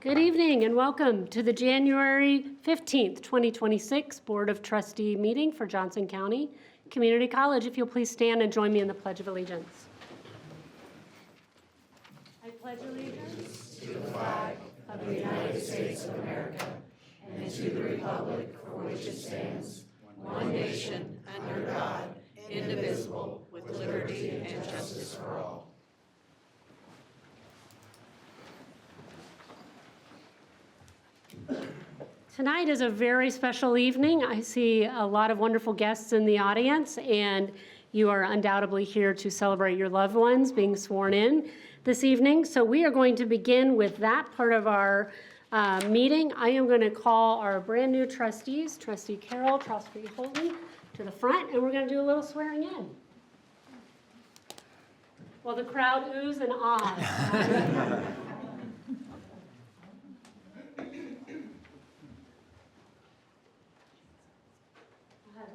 Good evening and welcome to the January 15th, 2026 Board of Trustee meeting for Johnson County Community College. If you'll please stand and join me in the Pledge of Allegiance. I pledge allegiance to the flag of the United States of America and to the republic for which it stands, one nation, under God, indivisible, with liberty and justice for all. Tonight is a very special evening. I see a lot of wonderful guests in the audience, and you are undoubtedly here to celebrate your loved ones being sworn in this evening. So we are going to begin with that part of our meeting. I am going to call our brand new trustees, Trustee Carroll, Trustee Holton, to the front, and we're going to do a little swearing in. Well, the crowd oohs and ahs.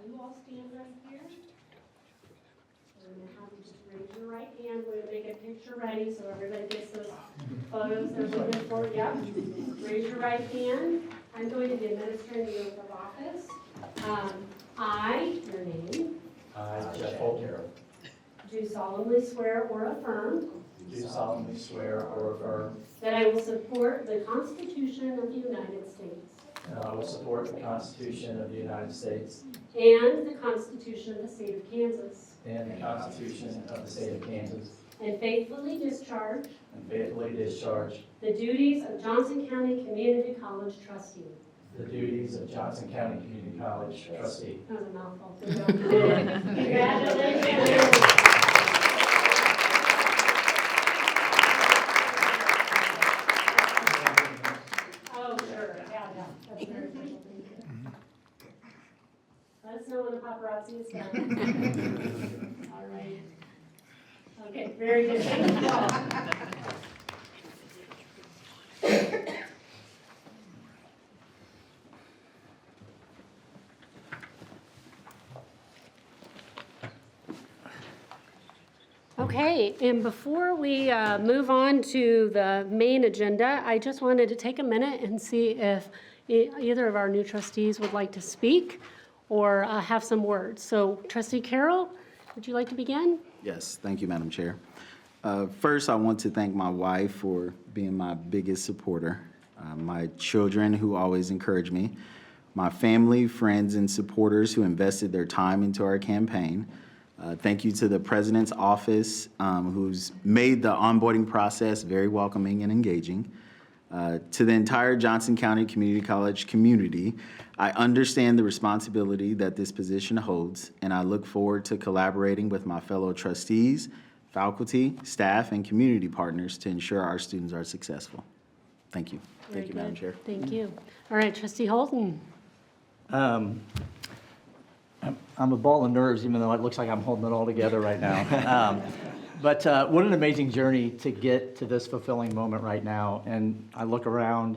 You all stand right here. We're going to have you just raise your right hand. We're going to make a picture ready so everybody gets those photos they're looking for. Yep. Raise your right hand. I'm going to be administering the oath of office. I, your name. I, Jeff Holton, Do solemnly swear or affirm. do solemnly swear or affirm That I will support the Constitution of the United States. that I will support the Constitution of the United States And the Constitution of the State of Kansas. and the Constitution of the State of Kansas, And faithfully discharge and faithfully discharge the duties of Johnson County Community College trustee. the duties of Johnson County Community College trustee. That was a mouthful. Congratulations. Oh, sure. Yeah. That's very official. Thank you. Let us know when the paparazzi is done. All right. Okay, very good. Thank you all. Okay, and before we move on to the main agenda, I just wanted to take a minute and see if either of our new trustees would like to speak or have some words. So, Trustee Carroll, would you like to begin? Yes, thank you, Madam Chair. First, I want to thank my wife for being my biggest supporter, my children who always encourage me, my family, friends, and supporters who invested their time into our campaign. Thank you to the President's office, who's made the onboarding process very welcoming and engaging. To the entire Johnson County Community College community, I understand the responsibility that this position holds, and I look forward to collaborating with my fellow trustees, faculty, staff, and community partners to ensure our students are successful. Thank you. Thank you, Madam Chair. Thank you. All right, Trustee Holton. I'm a ball of nerves, even though it looks like I'm holding it all together right now. But what an amazing journey to get to this fulfilling moment right now. And I look around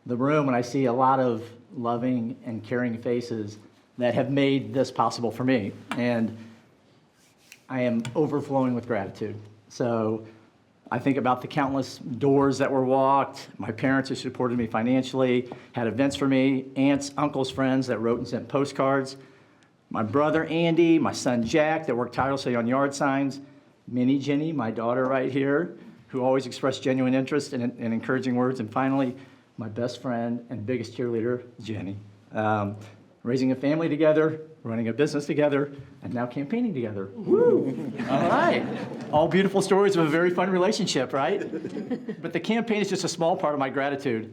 the room and I see a lot of loving and caring faces that have made this possible for me. And I am overflowing with gratitude. So I think about the countless doors that were walked, my parents who supported me financially, had events for me, aunts, uncles, friends that wrote and sent postcards, my brother Andy, my son Jack that worked tirelessly on yard signs, Minnie Jenny, my daughter right here, who always expressed genuine interest and encouraging words, and finally, my best friend and biggest cheerleader, Jenny. Raising a family together, running a business together, and now campaigning together. Woo! All right. All beautiful stories of a very fun relationship, right? But the campaign is just a small part of my gratitude.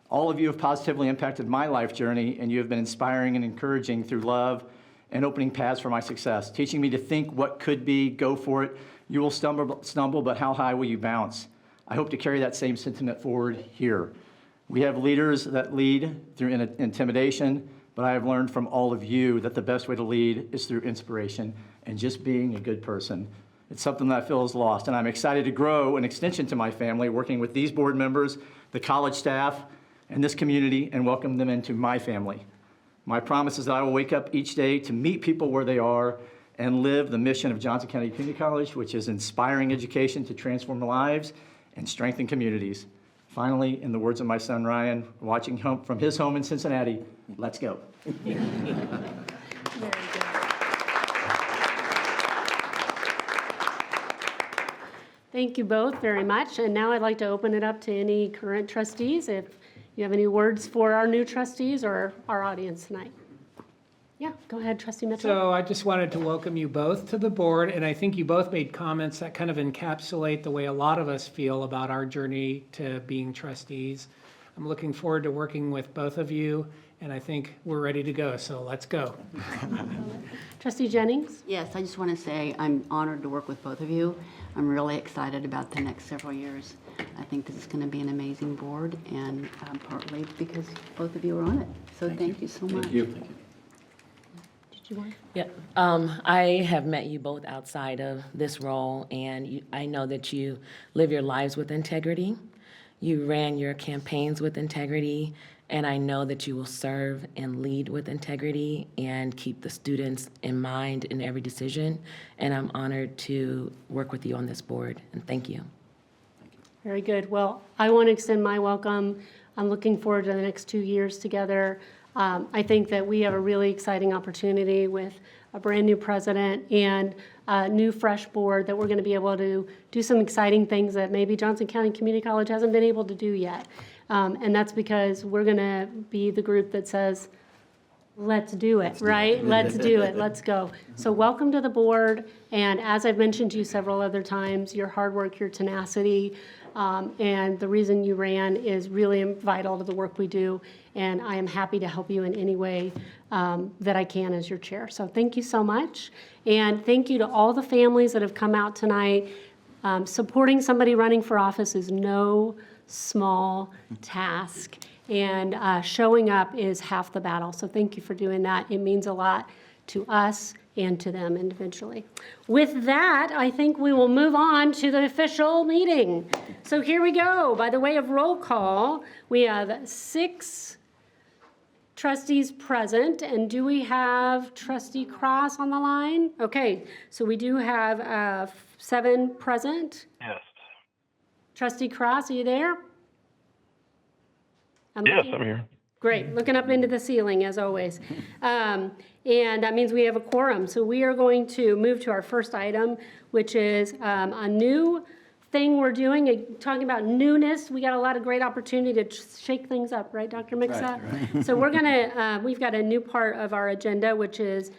All of you have positively impacted my life journey, and you have been inspiring and encouraging through love and opening paths for my success, teaching me to think what could be, go for it. You will stumble, but how high will you bounce? I hope to carry that same sentiment forward here. We have leaders that lead through intimidation, but I have learned from all of you that the best way to lead is through inspiration and just being a good person. It's something that I feel is lost, and I'm excited to grow an extension to my family, working with these board members, the college staff, and this community, and welcome them into my family. My promise is that I will wake up each day to meet people where they are and live the mission of Johnson County Community College, which is inspiring education to transform lives and strengthen communities. finally, in the words of my son Ryan, watching home from his home in Cincinnati, let's go. Very good. Thank you both very much. And now I'd like to open it up to any current trustees, if you have any words for our new trustees or our audience tonight. Yeah, go ahead, Trustee Mitchell. So I just wanted to welcome you both to the board, and I think you both made comments that kind of encapsulate the way a lot of us feel about our journey to being trustees. I'm looking forward to working with both of you, and I think we're ready to go, so let's go. Trustee Jennings? Yes, I just want to say I'm honored to work with both of you. I'm really excited about the next several years. I think this is going to be an amazing board, and partly because both of you are on it. So thank you so much. Thank you. Did you want? Yeah, I have met you both outside of this role, and I know that you live your lives with integrity. You ran your campaigns with integrity, and I know that you will serve and lead with integrity and keep the students in mind in every decision. And I'm honored to work with you on this board, and thank you. Very good. Well, I want to extend my welcome. I'm looking forward to the next 2 years together. I think that we have a really exciting opportunity with a brand-new president and a new fresh board that we're going to be able to do some exciting things that maybe Johnson County Community College hasn't been able to do yet. And that's because we're going to be the group that says, let's do it, right? Let's do it. Let's go. So welcome to the board. And as I've mentioned to you several other times, your hard work, your tenacity, and the reason you ran is really vital to the work we do. And I am happy to help you in any way that I can as your chair. So thank you so much. And thank you to all the families that have come out tonight. Supporting somebody running for office is no small task. And showing up is half the battle. So thank you for doing that. It means a lot to us and to them individually. With that, I think we will move on to the official meeting. So here we go. By the way of roll call, we have 6 trustees present. And do we have Trustee Cross on the line? Okay, so we do have 7 present. Yes. Trustee Cross, are you there? Yes, I'm here. Great, looking up into the ceiling as always. And that means we have a quorum. So we are going to move to our first item, which is a new thing we're doing, talking about newness. We got a lot of great opportunity to shake things up, right, Dr. Mixa? Right. So we're gonna, we've got a new part of our agenda, which is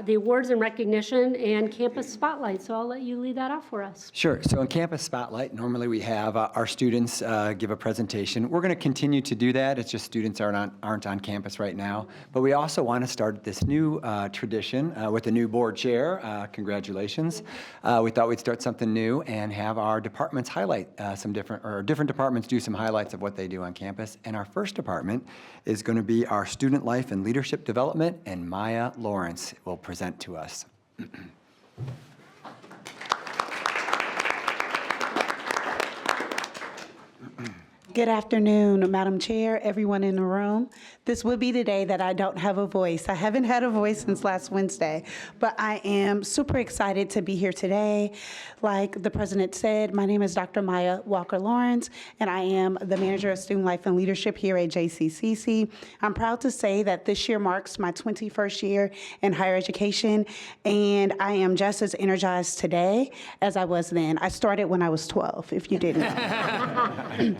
the awards and recognition and campus spotlight. So I'll let you lead that off for us. Sure. So in Campus Spotlight, normally we have our students give a presentation. We're going to continue to do that. It's just students aren't on campus right now. But we also want to start this new tradition with a new board chair. Congratulations. We thought we'd start something new and have our departments highlight different departments do some highlights of what they do on campus. And our first department is going to be our Student Life and Leadership Development, and Maya Lawrence will present to us. Good afternoon, Madam Chair, everyone in the room. This would be the day that I don't have a voice. I haven't had a voice since last Wednesday, but I am super excited to be here today. Like the president said, my name is Dr. Maya Walker-Lawrence, and I am the manager of Student Life and Leadership here at JCCC. I'm proud to say that this year marks my 21st year in higher education, and I am just as energized today as I was then. I started when I was 12, if you didn't know.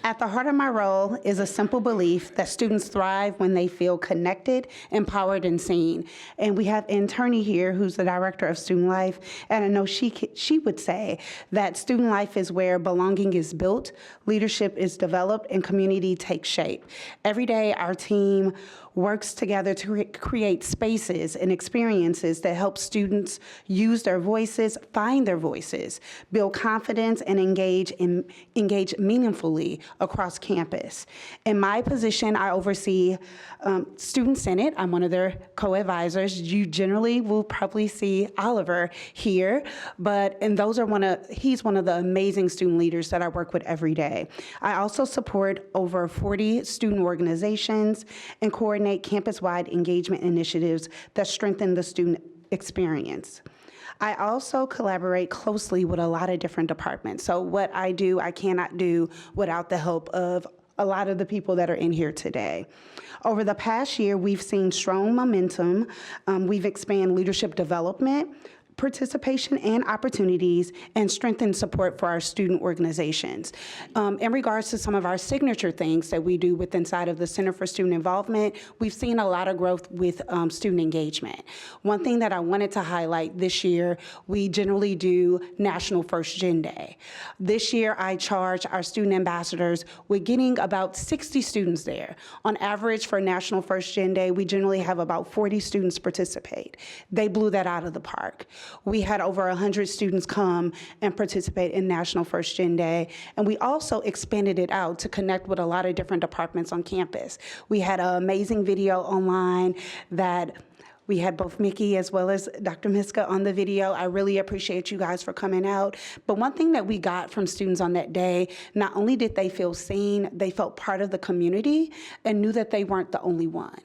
At the heart of my role is a simple belief that students thrive when they feel connected, empowered, and seen. And we have Internie here, who's the director of Student Life, and I know she would say that Student Life is where belonging is built, leadership is developed, and community takes shape. Every day, our team works together to create spaces and experiences that help students use their voices, find their voices, build confidence, and engage meaningfully across campus. In my position, I oversee Student Senate. I'm one of their co-advisors. You generally will probably see Oliver here, he's one of the amazing student leaders that I work with every day. I also support over 40 student organizations and coordinate campus-wide engagement initiatives that strengthen the student experience. I also collaborate closely with a lot of different departments. So what I do, I cannot do without the help of a lot of the people that are in here today. Over the past year, we've seen strong momentum. We've expanded leadership development, participation and opportunities, and strengthen support for our student organizations. In regards to some of our signature things that we do with inside of the Center for Student Involvement, we've seen a lot of growth with student engagement. One thing that I wanted to highlight this year, we generally do National First Gen Day. This year, I charge our student ambassadors with getting about 60 students there. On average, for National First Gen Day, we generally have about 40 students participate. They blew that out of the park. We had over 100 students come and participate in National First Gen Day, and we also expanded it out to connect with a lot of different departments on campus. We had an amazing video online that we had both Mickey as well as Dr. Miska on the video. I really appreciate you guys for coming out. But one thing that we got from students on that day, not only did they feel seen, they felt part of the community and knew that they weren't the only one.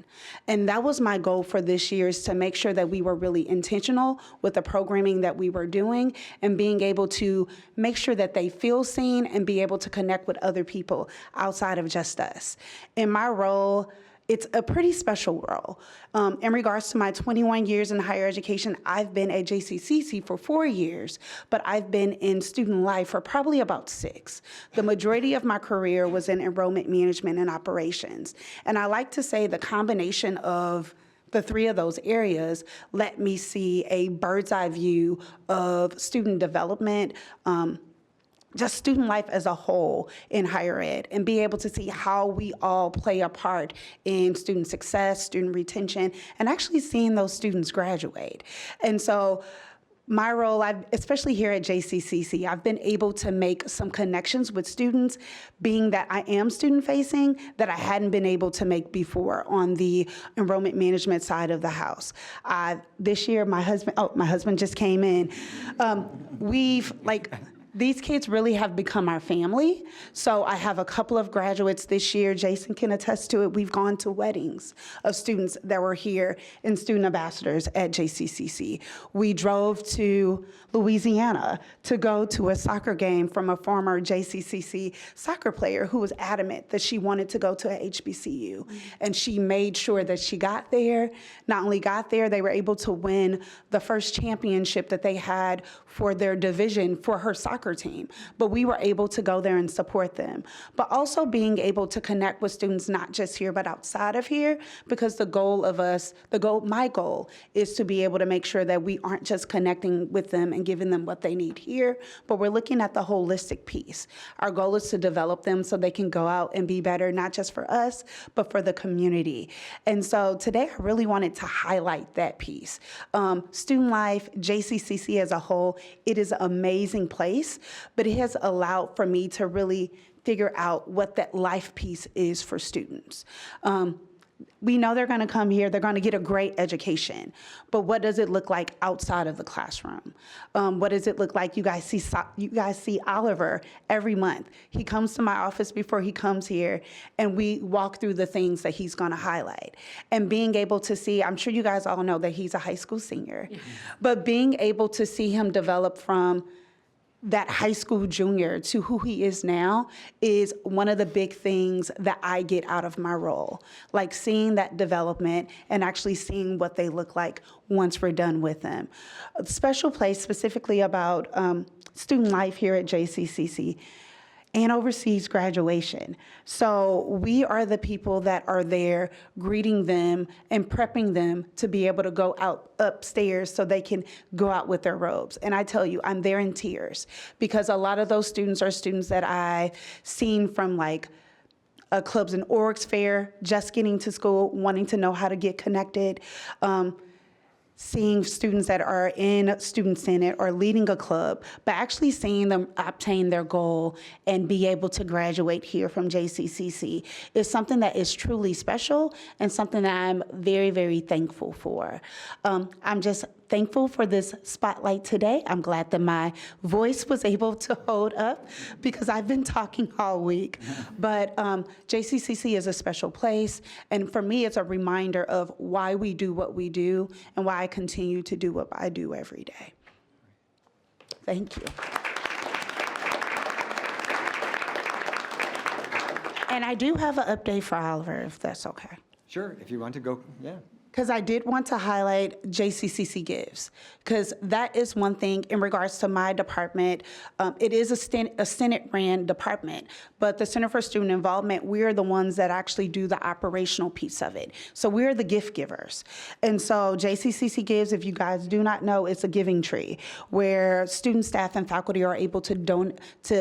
And that was my goal for this year, is to make sure that we were really intentional with the programming that we were doing and being able to make sure that they feel seen and be able to connect with other people outside of just us. In my role, it's a pretty special role. In regards to my 21 years in higher education, I've been at JCCC for 4 years, but I've been in student life for probably about 6. The majority of my career was in enrollment management and operations. And I like to say the combination of the 3 of those areas let me see a bird's eye view of student development, just student life as a whole in higher ed, and be able to see how we all play a part in student success, student retention, and actually seeing those students graduate. And so my role, especially here at JCCC, I've been able to make some connections with students, being that I am student-facing, that I hadn't been able to make before on the enrollment management side of the house. This year, my husband just came in. These kids really have become our family. So I have a couple of graduates this year. Jason can attest to it. We've gone to weddings of students that were here and student ambassadors at JCCC. We drove to Louisiana to go to a soccer game from a former JCCC soccer player who was adamant that she wanted to go to a HBCU. And she made sure that she got there. Not only got there, they were able to win the first championship that they had for their division for her soccer team, but we were able to go there and support them. But also being able to connect with students not just here, but outside of here, because my goal is to be able to make sure that we aren't just connecting with them and giving them what they need here, but we're looking at the holistic piece. Our goal is to develop them so they can go out and be better, not just for us, but for the community. And so today I really wanted to highlight that piece. Student life, JCCC as a whole, it is an amazing place, but it has allowed for me to really figure out what that life piece is for students. We know they're going to come here, they're going to get a great education, but what does it look like outside of the classroom? What does it look like? You guys see Oliver every month. He comes to my office before he comes here, and we walk through the things that he's going to highlight. And being able to see, I'm sure you guys all know that he's a high school senior, but being able to see him develop from that high school junior to who he is now is one of the big things that I get out of my role. Like seeing that development and actually seeing what they look like once we're done with them. A special place specifically about student life here at JCCC and overseas graduation. So we are the people that are there greeting them and prepping them to be able to go out upstairs so they can go out with their robes. And I tell you, I'm there in tears because a lot of those students are students that I've seen from like clubs and orgs fair, just getting to school, wanting to know how to get connected. Seeing students that are in Student Senate or leading a club, but actually seeing them obtain their goal and be able to graduate here from JCCC is something that is truly special and something that I'm very, very thankful for. I'm just thankful for this spotlight today. I'm glad that my voice was able to hold up because I've been talking all week. But JCCC is a special place, and for me, it's a reminder of why we do what we do and why I continue to do what I do every day. Thank you. And I do have an update for Oliver, if that's okay. Sure, if you want to go, yeah. Because I did want to highlight JCCC Gives, because that is one thing in regards to my department. It is a Senate-ran department, but the Center for Student Involvement, we're the ones that actually do the operational piece of it. So we're the gift givers. And so JCCC Gives, if you guys do not know, it's a giving tree where student, staff, and faculty are able to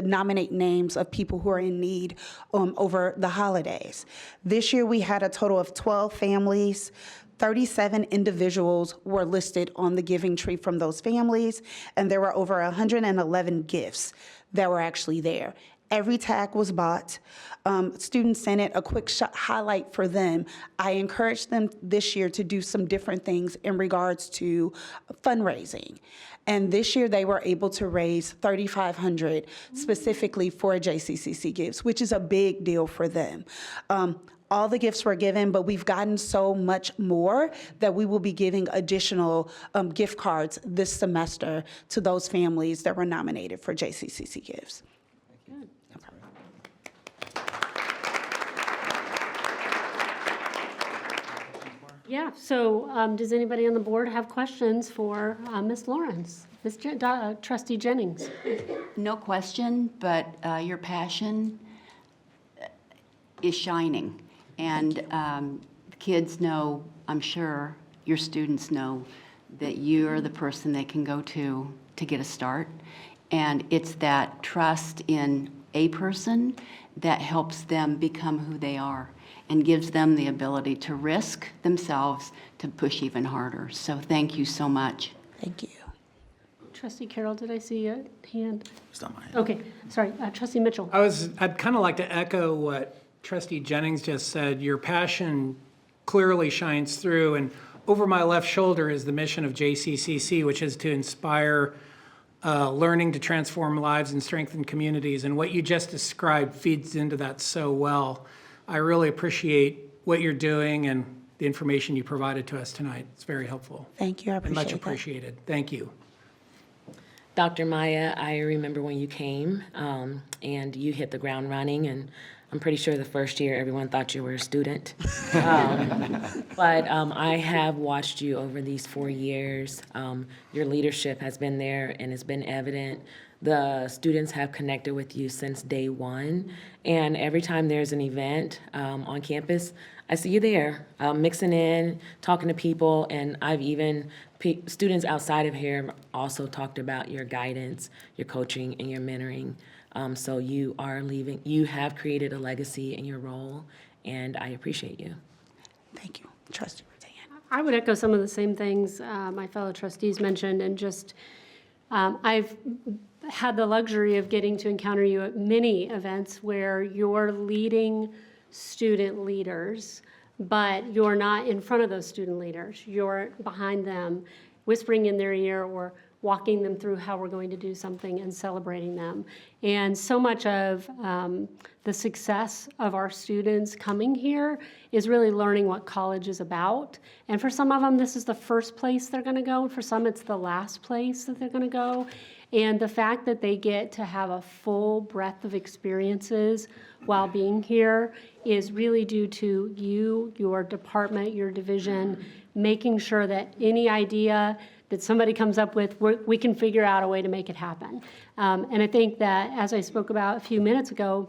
nominate names of people who are in need over the holidays. This year, we had a total of 12 families. 37 individuals were listed on the giving tree from those families, and there were over 111 gifts that were actually there. Every tag was bought. Student Senate, a quick highlight for them. I encouraged them this year to do some different things in regards to fundraising. And this year they were able to raise $3,500 specifically for JCCC Gives, which is a big deal for them. All the gifts were given, but we've gotten so much more that we will be giving additional gift cards this semester to those families that were nominated for JCCC Gives. Yeah, so does anybody on the board have questions for Ms. Lawrence? Trustee Jennings? No question, but your passion is shining. And kids know, I'm sure, your students know that you're the person they can go to get a start. And it's that trust in a person that helps them become who they are and gives them the ability to risk themselves to push even harder. So thank you so much. Thank you. Trustee Carroll, did I see a hand? It's not my hand. Okay, sorry. Trustee Mitchell? I'd kind of like to echo what Trustee Jennings just said. Your passion clearly shines through, and over my left shoulder is the mission of JCCC, which is to inspire learning to transform lives and strengthen communities. And what you just described feeds into that so well. I really appreciate what you're doing and the information you provided to us tonight. It's very helpful. Thank you. I appreciate Much that. appreciated. Thank you. Dr. Maya, I remember when you came and you hit the ground running, and I'm pretty sure the first year everyone thought you were a student. But I have watched you over these 4 years. Your leadership has been there and it's been evident. The students have connected with you since day one. And every time there's an event on campus, I see you there, mixing in, talking to people, and I've even, students outside of here also talked about your guidance, your coaching, and your mentoring. So you have created a legacy in your role, and I appreciate you. Thank you. Trustee Rodan. I would echo some of the same things my fellow trustees mentioned, and just I've had the luxury of getting to encounter you at many events where you're leading student leaders, but you're not in front of those student leaders. You're behind them, whispering in their ear or walking them through how we're going to do something and celebrating them. And so much of the success of our students coming here is really learning what college is about. And for some of them, this is the first place they're going to go. And for some, it's the last place that they're going to go. And the fact that they get to have a full breadth of experiences while being here is really due to you, your department, your division, making sure that any idea that somebody comes up with, we can figure out a way to make it happen. And I think that, as I spoke about a few minutes ago,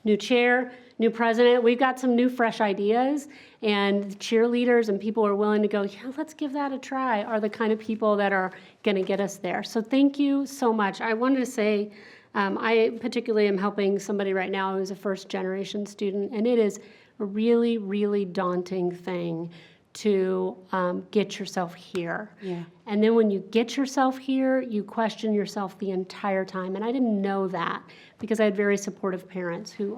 new chair, new president, we've got some new fresh ideas, and cheerleaders and people who are willing to go, yeah, let's give that a try, are the kind of people that are going to get us there. So thank you so much. I wanted to say, I particularly am helping somebody right now who's a first-generation student, and it is a really, really daunting thing to get yourself here. Yeah. And then when you get yourself here, you question yourself the entire time. And I didn't know that because I had very supportive parents who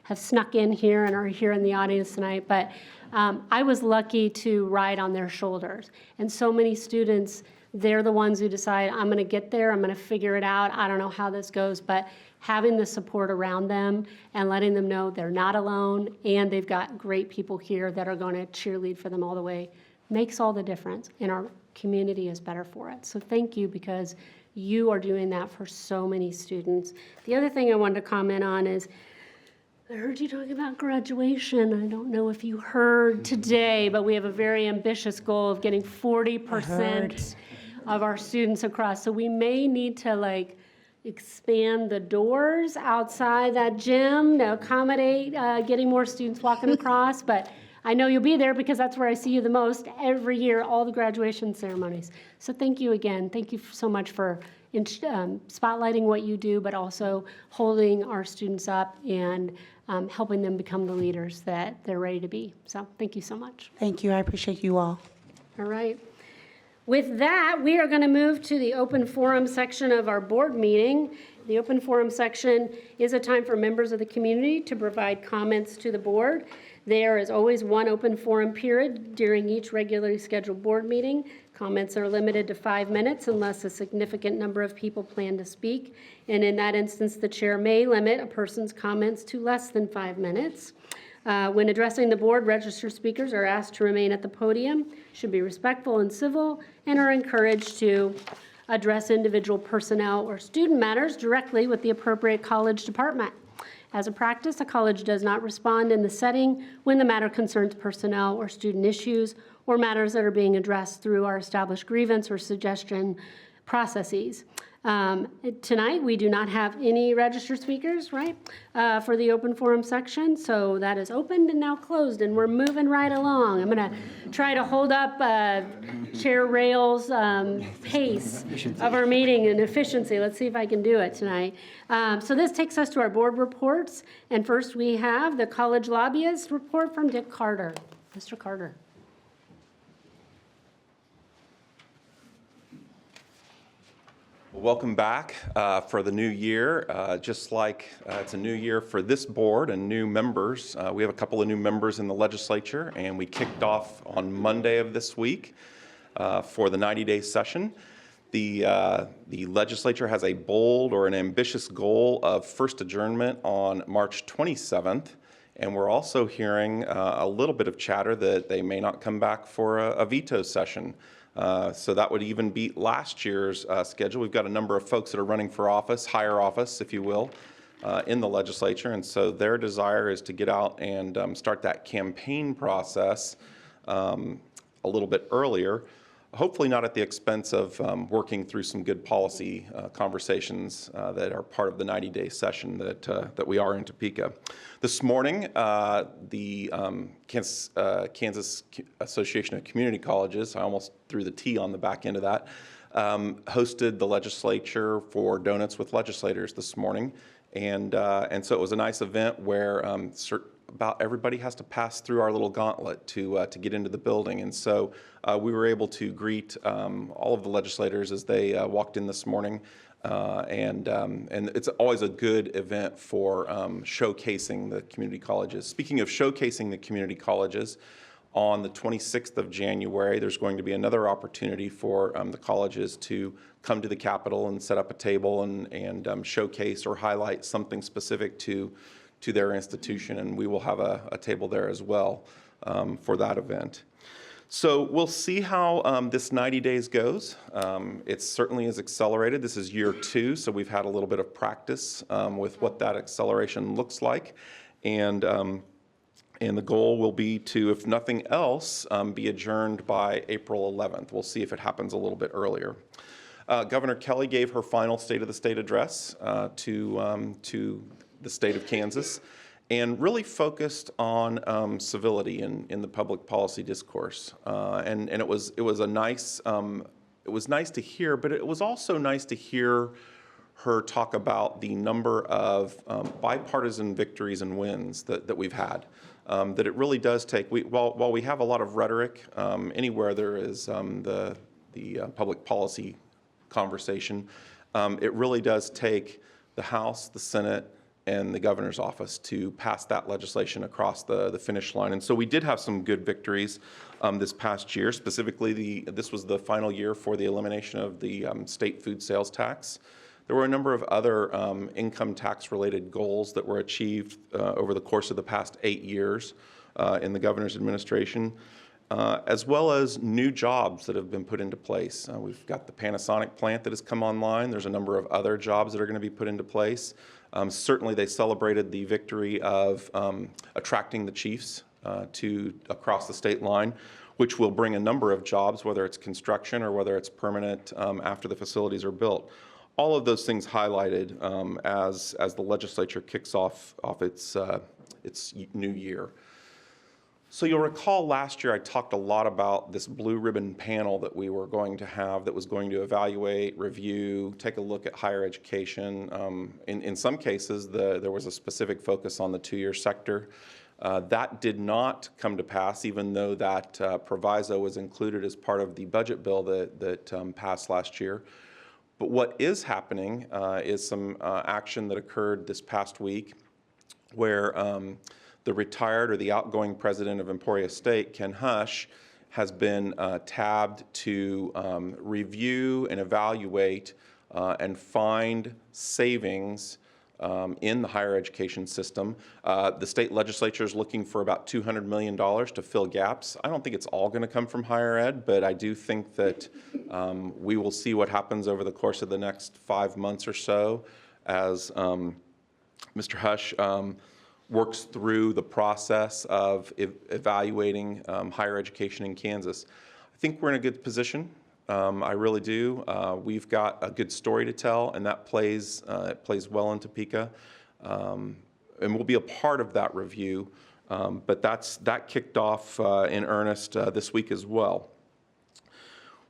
have snuck in here and are here in the audience tonight. But I was lucky to ride on their shoulders. And so many students, they're the ones who decide, I'm going to get there, I'm going to figure it out, I don't know how this goes. But having the support around them and letting them know they're not alone and they've got great people here that are going to cheerlead for them all the way makes all the difference, and our community is better for it. So thank you, because you are doing that for so many students. The other thing I wanted to comment on is, I heard you talking about graduation. I don't know if you heard today, but we have a very ambitious goal of getting 40% of our students across. So we may need to expand the doors outside that gym to accommodate getting more students walking across. But I know you'll be there because that's where I see you the most every year, all the graduation ceremonies. So thank you again. Thank you so much for spotlighting what you do, but also holding our students up and helping them become the leaders that they're ready to be. So thank you so much. Thank you. I appreciate you all. All right. With that, we are going to move to the open forum section of our board meeting. The open forum section is a time for members of the community to provide comments to the board. There is always one open forum period during each regularly scheduled board meeting. Comments are limited to 5 minutes unless a significant number of people plan to speak. And in that instance, the chair may limit a person's comments to less than 5 minutes. When addressing the board, registered speakers are asked to remain at the podium, should be respectful and civil, and are encouraged to address individual personnel or student matters directly with the appropriate college department. As a practice, a college does not respond in the setting when the matter concerns personnel or student issues or matters that are being addressed through our established grievance or suggestion processes. Tonight, we do not have any registered speakers, right, for the open forum section. So that is opened and now closed, and we're moving right along. I'm going to try to hold up Chair Rail's pace of our meeting and efficiency. Let's see if I can do it tonight. So this takes us to our board reports. And first, we have the college lobbyist report from Dick Carter. Mr. Carter. Welcome back for the new year. Just like it's a new year for this board and new members, we have a couple of new members in the legislature, and we kicked off on Monday of this week for the 90-day session. The legislature has a bold or an ambitious goal of first adjournment on March 27th, and we're also hearing a little bit of chatter that they may not come back for a veto session. So that would even beat last year's schedule. We've got a number of folks that are running for office, higher office, if you will, in the legislature. And so their desire is to get out and start that campaign process a little bit earlier, hopefully not at the expense of working through some good policy conversations that are part of the 90-day session that we are in Topeka. This morning, the Kansas Association of Community Colleges, I almost threw the T on the back end of that, hosted the legislature for Donuts with Legislators this morning. And so it was a nice event where about everybody has to pass through our little gauntlet to get into the building. And so we were able to greet all of the legislators as they walked in this morning. And it's always a good event for showcasing the community colleges. Speaking of showcasing the community colleges, on the 26th of January, there's going to be another opportunity for the colleges to come to the Capitol and set up a table and showcase or highlight something specific to their institution, and we will have a table there as well for that event. So we'll see how this 90 days goes. It certainly is accelerated. This is year 2, so we've had a little bit of practice with what that acceleration looks like. And the goal will be to, if nothing else, be adjourned by April 11th. We'll see if it happens a little bit earlier. Governor Kelly gave her final State of the State address to the state of Kansas, and really focused on civility in the public policy discourse. And it was nice to hear, but it was also nice to hear her talk about the number of bipartisan victories and wins that we've had. That it really does take, while we have a lot of rhetoric, anywhere there is the public policy conversation, it really does take the House, the Senate, and the governor's office to pass that legislation across the finish line. And so we did have some good victories this past year. Specifically, this was the final year for the elimination of the state food sales tax. There were a number of other income tax related goals that were achieved over the course of the past 8 years in the governor's administration. as well as new jobs that have been put into place. We've got the Panasonic plant that has come online. There's a number of other jobs that are going to be put into place. Certainly, they celebrated the victory of attracting the chiefs to across the state line, which will bring a number of jobs, whether it's construction or whether it's permanent after the facilities are built. All of those things highlighted as the legislature kicks off its new year. So you'll recall last year I talked a lot about this blue ribbon panel that we were going to have that was going to evaluate, review, take a look at higher education. In some cases, there was a specific focus on the two-year sector. That did not come to pass, even though that proviso was included as part of the budget bill that passed last year. But what is happening is some action that occurred this past week where the retired or the outgoing president of Emporia State, Ken Hush, has been tabbed to review and evaluate and find savings in the higher education system. The state legislature is looking for about $200 million to fill gaps. I don't think it's all going to come from higher ed, but I do think that we will see what happens over the course of the next 5 months or so as Mr. Hush works through the process of evaluating higher education in Kansas. I think we're in a good position. I really do. We've got a good story to tell, and that plays well in Topeka. And we'll be a part of that review, but that kicked off in earnest this week as well.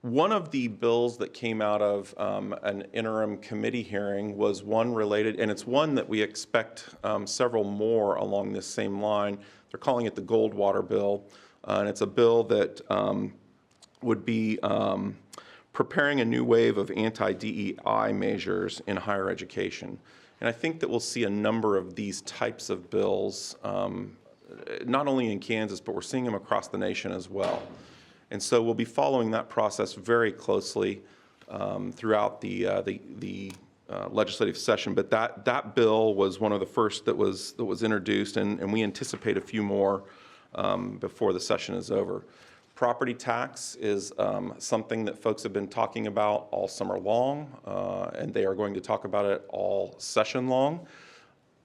One of the bills that came out of an interim committee hearing was one related, and it's one that we expect several more along this same line. They're calling it the Goldwater bill, and it's a bill that would be preparing a new wave of anti-DEI measures in higher education. And I think that we'll see a number of these types of bills, not only in Kansas, but we're seeing them across the nation as well. And so we'll be following that process very closely throughout the legislative session. But that bill was one of the first that was introduced, and we anticipate a few more before the session is over. Property tax is something that folks have been talking about all summer long, and they are going to talk about it all session long.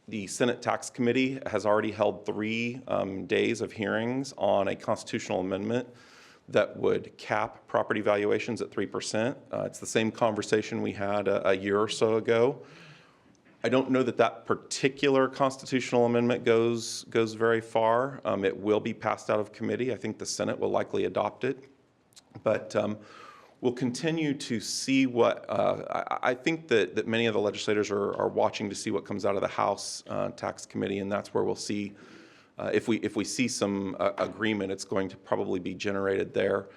The Senate Tax Committee has already held 3 days of hearings on a constitutional amendment that would cap property valuations at 3%. It's the same conversation we had a year or so ago. I don't know that particular constitutional amendment goes very far. It will be passed out of committee. I think the Senate will likely adopt it. But we'll continue to see what, I think that many of the legislators are watching to see what comes out of the House Tax Committee, and that's where we'll see, if we see some agreement, it's going to probably be generated there.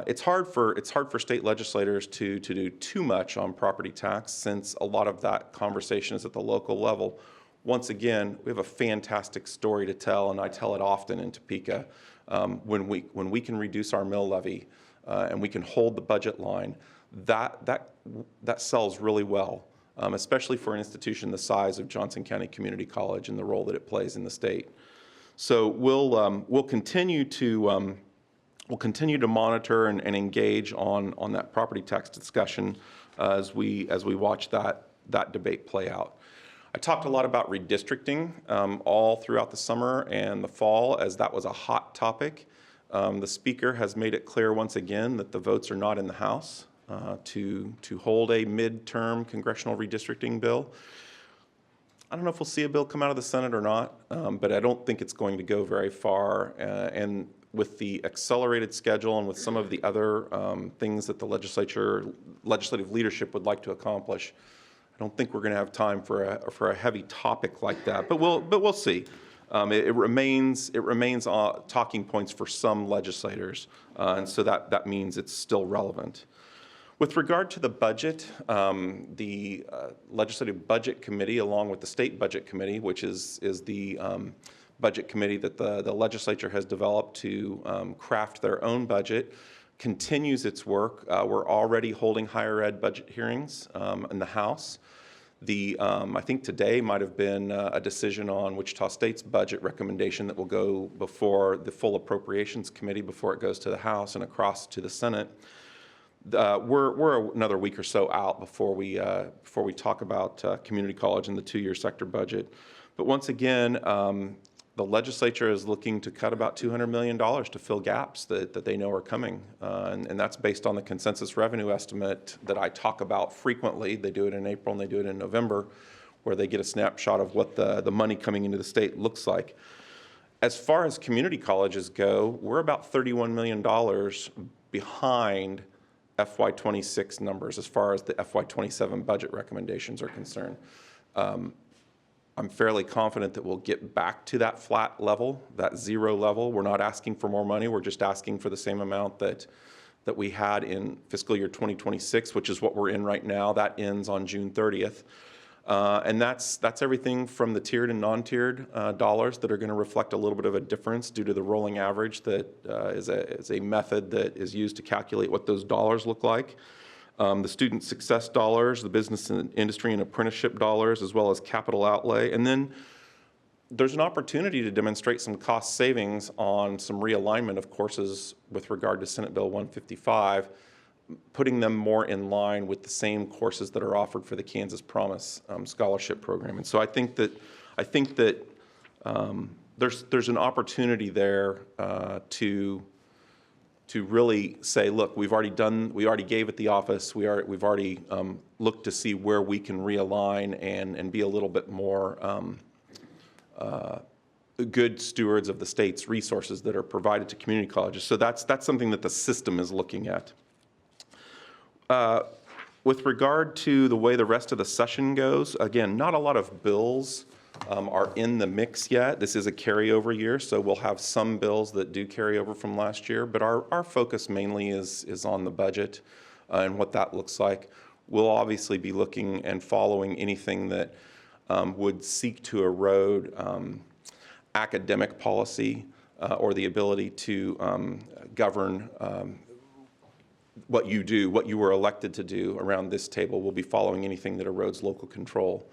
It's hard for state legislators to do too much on property tax, since a lot of that conversation is at the local level. Once again, we have a fantastic story to tell, and I tell it often in Topeka. When we can reduce our mill levy and we can hold the budget line, that sells really well, especially for an institution the size of Johnson County Community College and the role that it plays in the state. So we'll continue to monitor and engage on that property tax discussion as we watch that debate play out. I talked a lot about redistricting all throughout the summer and the fall, as that was a hot topic. The Speaker has made it clear once again that the votes are not in the House to hold a midterm congressional redistricting bill. I don't know if we'll see a bill come out of the Senate or not, but I don't think it's going to go very far. And with the accelerated schedule and with some of the other things that the legislative leadership would like to accomplish, I don't think we're going to have time for a heavy topic like that. But we'll see. It remains talking points for some legislators, and so that means it's still relevant. With regard to the budget, the Legislative Budget Committee, along with the State Budget Committee, which is the budget committee that the legislature has developed to craft their own budget, continues its work. We're already holding higher ed budget hearings in the House. I think today might have been a decision on Wichita State's budget recommendation that will go before the full appropriations committee before it goes to the House and across to the Senate. We're another week or so out before we talk about community college and the two-year sector budget. But once again, the legislature is looking to cut about $200 million to fill gaps that they know are coming. And that's based on the consensus revenue estimate that I talk about frequently. They do it in April and they do it in November, where they get a snapshot of what the money coming into the state looks like. As far as community colleges go, we're about $31 million behind FY26 numbers as far as the FY27 budget recommendations are concerned. I'm fairly confident that we'll get back to that flat level, that zero level. We're not asking for more money. We're just asking for the same amount that we had in fiscal year 2026, which is what we're in right now. That ends on June 30th. And that's everything from the tiered and non-tiered dollars that are going to reflect a little bit of a difference due to the rolling average that is a method that is used to calculate what those dollars look like. The student success dollars, the business and industry and apprenticeship dollars, as well as capital outlay. And then there's an opportunity to demonstrate some cost savings on some realignment of courses with regard to Senate Bill 155, putting them more in line with the same courses that are offered for the Kansas Promise scholarship program. And so I think that there's an opportunity there to really say, look, we already gave it the office. We've already looked to see where we can realign and be a little bit more good stewards of the state's resources that are provided to community colleges. So that's something that the system is looking at. With regard to the way the rest of the session goes, again, not a lot of bills are in the mix yet. This is a carryover year, so we'll have some bills that do carry over from last year, but our focus mainly is on the budget and what that looks like. We'll obviously be looking and following anything that would seek to erode academic policy or the ability to govern what you were elected to do around this table. We'll be following anything that erodes local control.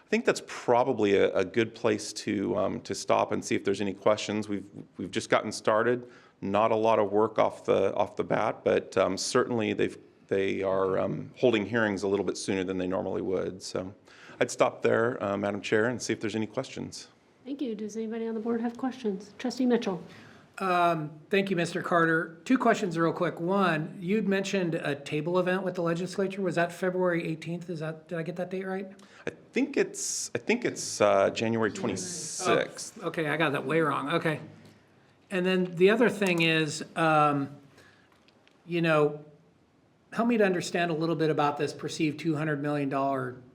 I think that's probably a good place to stop and see if there's any questions. We've just gotten started. Not a lot of work off the bat, but certainly they are holding hearings a little bit sooner than they normally would. So I'd stop there, Madam Chair, and see if there's any questions. Thank you. Does anybody on the board have questions? Trustee Mitchell. Thank you, Mr. Carter. Two questions real quick. One, you'd mentioned a table event with the legislature. Was that February 18th? Did I get that date right? I think it's January 26th. Oh, okay, I got that way wrong. Okay. And then the other thing is, help me to understand a little bit about this perceived $200 million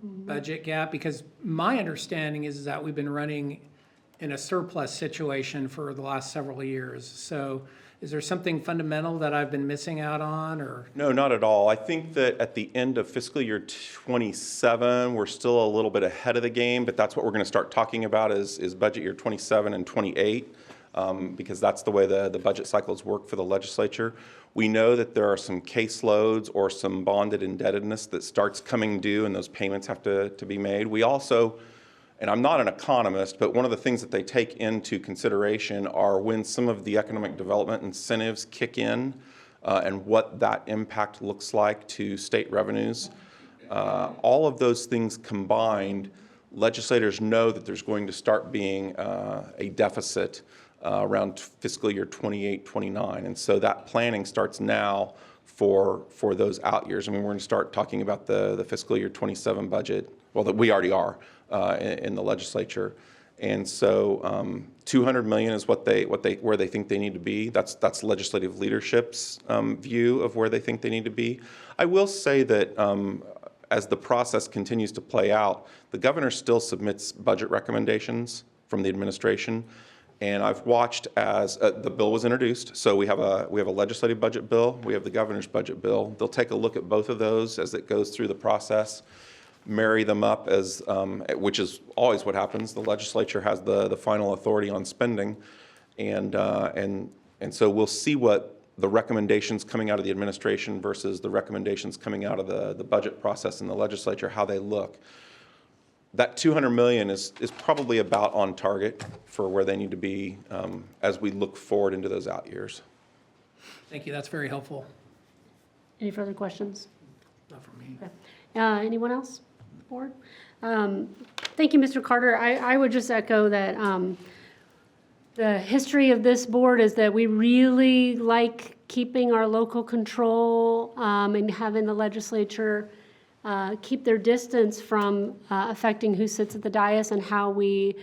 budget gap, because my understanding is that we've been running in a surplus situation for the last several years. So is there something fundamental that I've been missing out on, or? No, not at all. I think that at the end of fiscal year 27, we're still a little bit ahead of the game, but that's what we're going to start talking about is budget year 27 and 28, because that's the way the budget cycles work for the legislature. We know that there are some caseloads or some bonded indebtedness that starts coming due, and those payments have to be made. We also, and I'm not an economist, but one of the things that they take into consideration are when some of the economic development incentives kick in and what that impact looks like to state revenues. All of those things combined, legislators know that there's going to start being a deficit around fiscal year 28, 29. And so that planning starts now for those out years. I mean, we're going to start talking about the fiscal year 27 budget, well, that we already are. In the legislature, and so $200 million is where they think they need to be. That's legislative leadership's view of where they think they need to be. I will say that as the process continues to play out, the governor still submits budget recommendations from the administration, and I've watched as the bill was introduced. So we have a legislative budget bill, we have the governor's budget bill. They'll take a look at both of those as it goes through the process. Marry them up as, which is always what happens. The legislature has the final authority on spending, and so we'll see what the recommendations coming out of the administration versus the recommendations coming out of the budget process in the legislature, how they look. that 200 million is probably about on target for where they need to be as we look forward into those out years. Thank you, that's very helpful. Any further questions? Not for me. Anyone else? Board? Thank you, Mr. Carter. I would just echo that the history of this board is that we really like keeping our local control and having the legislature keep their distance from affecting who sits at the dais and how we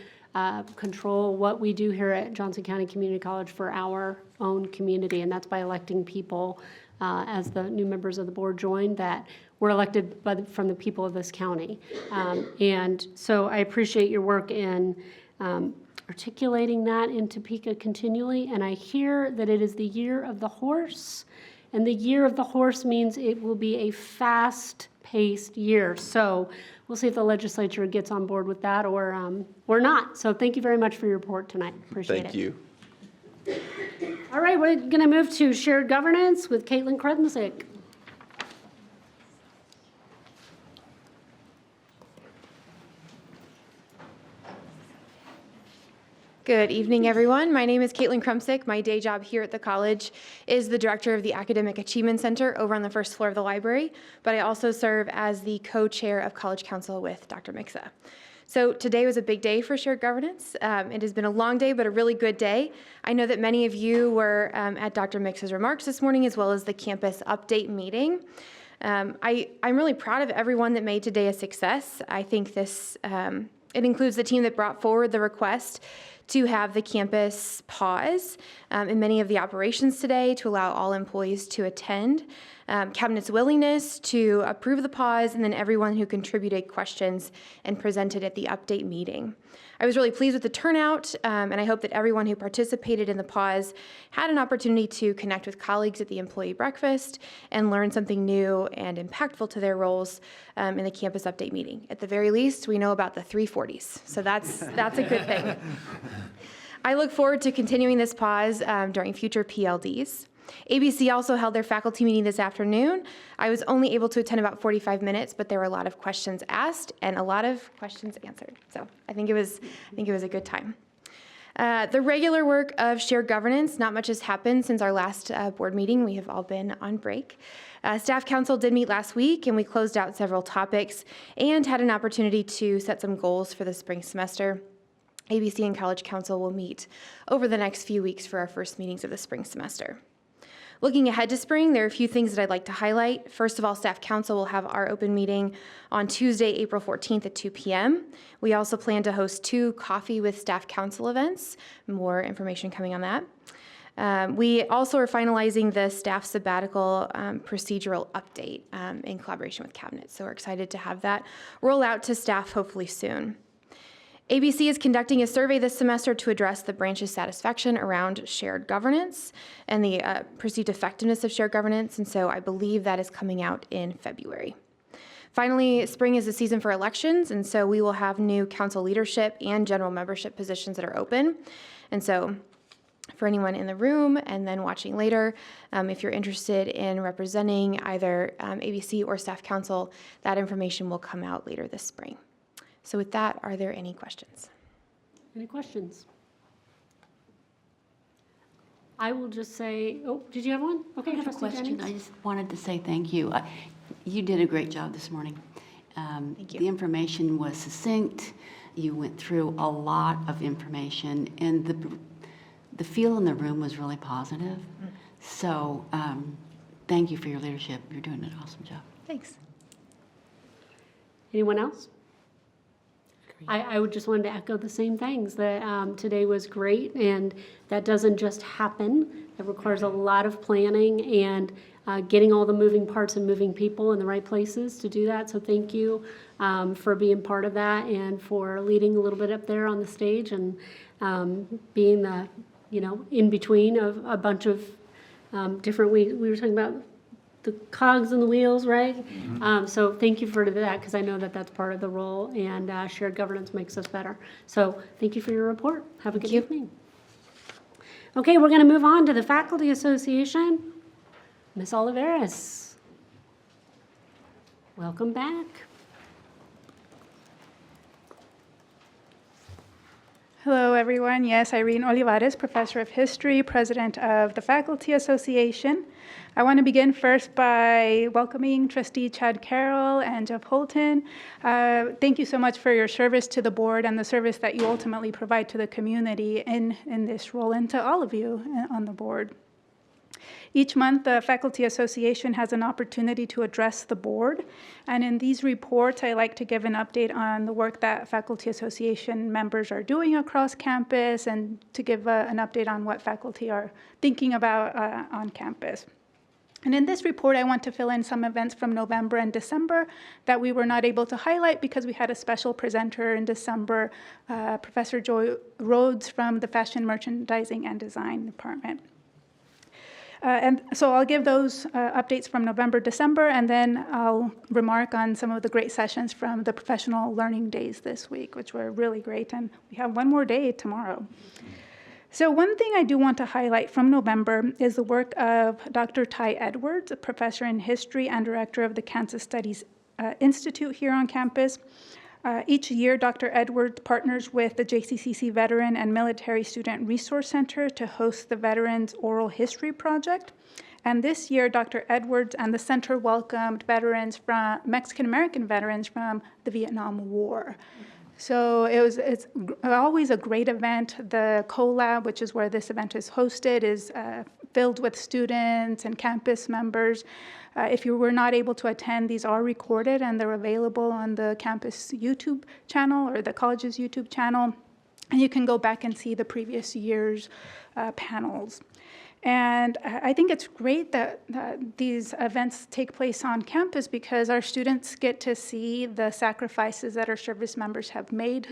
control what we do here at Johnson County Community College for our own community, and that's by electing people as the new members of the board join that were elected from the people of this county. And so I appreciate your work in articulating that in Topeka continually, and I hear that it is the year of the horse, and the year of the horse means it will be a fast-paced year. So we'll see if the legislature gets on board with that or not. So thank you very much for your report tonight. Appreciate it. Thank you. All right, we're going to move to shared governance with Caitlin Krudnicek. Good evening, everyone. My name is Caitlin Krumsick. My day job here at the college is the director of the Academic Achievement Center over on the first floor of the library, but I also serve as the co-chair of College Council with Dr. Mixa. So today was a big day for shared governance. It has been a long day, but a really good day. I know that many of you were at Dr. Mixa's remarks this morning, as well as the campus update meeting. I'm really proud of everyone that made today a success. I think this, it includes the team that brought forward the request to have the campus pause in many of the operations today to allow all employees to attend, Cabinet's willingness to approve the pause, and then everyone who contributed questions and presented at the update meeting. I was really pleased with the turnout, and I hope that everyone who participated in the pause had an opportunity to connect with colleagues at the employee breakfast and learn something new and impactful to their roles in the campus update meeting. At the very least, we know about the 340s, so that's a good thing. I look forward to continuing this pause during future PLDs. ABC also held their faculty meeting this afternoon. I was only able to attend about 45 minutes, but there were a lot of questions asked and a lot of questions answered. So I think it was a good time. The regular work of shared governance, not much has happened since our last board meeting. We have all been on break. Staff Council did meet last week, and we closed out several topics and had an opportunity to set some goals for the spring semester. ABC and College Council will meet over the next few weeks for our first meetings of the spring semester. Looking ahead to spring, there are a few things that I'd like to highlight. First of all, Staff Council will have our open meeting on Tuesday, April 14th at 2 p.m. We also plan to host 2 Coffee with Staff Council events. More information coming on that. We also are finalizing the staff sabbatical procedural update in collaboration with Cabinet. So we're excited to have that roll out to staff hopefully soon. ABC is conducting a survey this semester to address the branch's satisfaction around shared governance and the perceived effectiveness of shared governance, and so I believe that is coming out in February. Finally, spring is the season for elections, and so we will have new council leadership and general membership positions that are open. And so for anyone in the room and then watching later, if you're interested in representing either ABC or Staff Council, that information will come out later this spring. So with that, are there any questions? Any questions? I will just say, oh, did you have one? Okay, I have a Trustee question. Jennings. I just wanted to say thank you. You did a great job this morning. Thank you. The information was succinct. You went through a lot of information, and the feel in the room was really positive. So thank you for your leadership. You're doing an awesome job. Thanks. Anyone else? I would just wanted to echo the same things, that today was great, and that doesn't just happen. It requires a lot of planning and getting all the moving parts and moving people in the right places to do that. So thank you for being part of that and for leading a little bit up there on the stage and being the, in between of a bunch of different, we were talking about the cogs and the wheels, right? So thank you for that, because I know that that's part of the role, and shared governance makes us better. So thank you for your report. Have a good evening. Okay, we're going to move on to the Faculty Association. Ms. Oliveras, welcome back. Hello, everyone. Yes, Irene Olivares, Professor of History, President of the Faculty Association. I want to begin first by welcoming Trustee Chad Carroll and Jeff Holton. Thank you so much for your service to the board and the service that you ultimately provide to the community in this role, and to all of you on the board. Each month, the Faculty Association has an opportunity to address the board, and in these reports, I like to give an update on the work that Faculty Association members are doing across campus, and to give an update on what faculty are thinking about on campus. And in this report, I want to fill in some events from November and December that we were not able to highlight because we had a special presenter in December, Professor Joy Rhodes from the Fashion Merchandising and Design Department. And so I'll give those updates from November, December, and then I'll remark on some of the great sessions from the professional learning days this week, which were really great. And we have one more day tomorrow. So one thing I do want to highlight from November is the work of Dr. Ty Edwards, a professor in history and director of the Kansas Studies Institute here on campus. Each year, Dr. Edwards partners with the JCCC Veteran and Military Student Resource Center to host the Veterans Oral History Project. And this year, Dr. Edwards and the center welcomed Mexican-American veterans from the Vietnam War. So it's always a great event. The CoLab, which is where this event is hosted, is filled with students and campus members. If you were not able to attend, these are recorded and they're available on the campus YouTube channel or the college's YouTube channel. And you can go back and see the previous year's panels. And I think it's great that these events take place on campus because our students get to see the sacrifices that our service members have made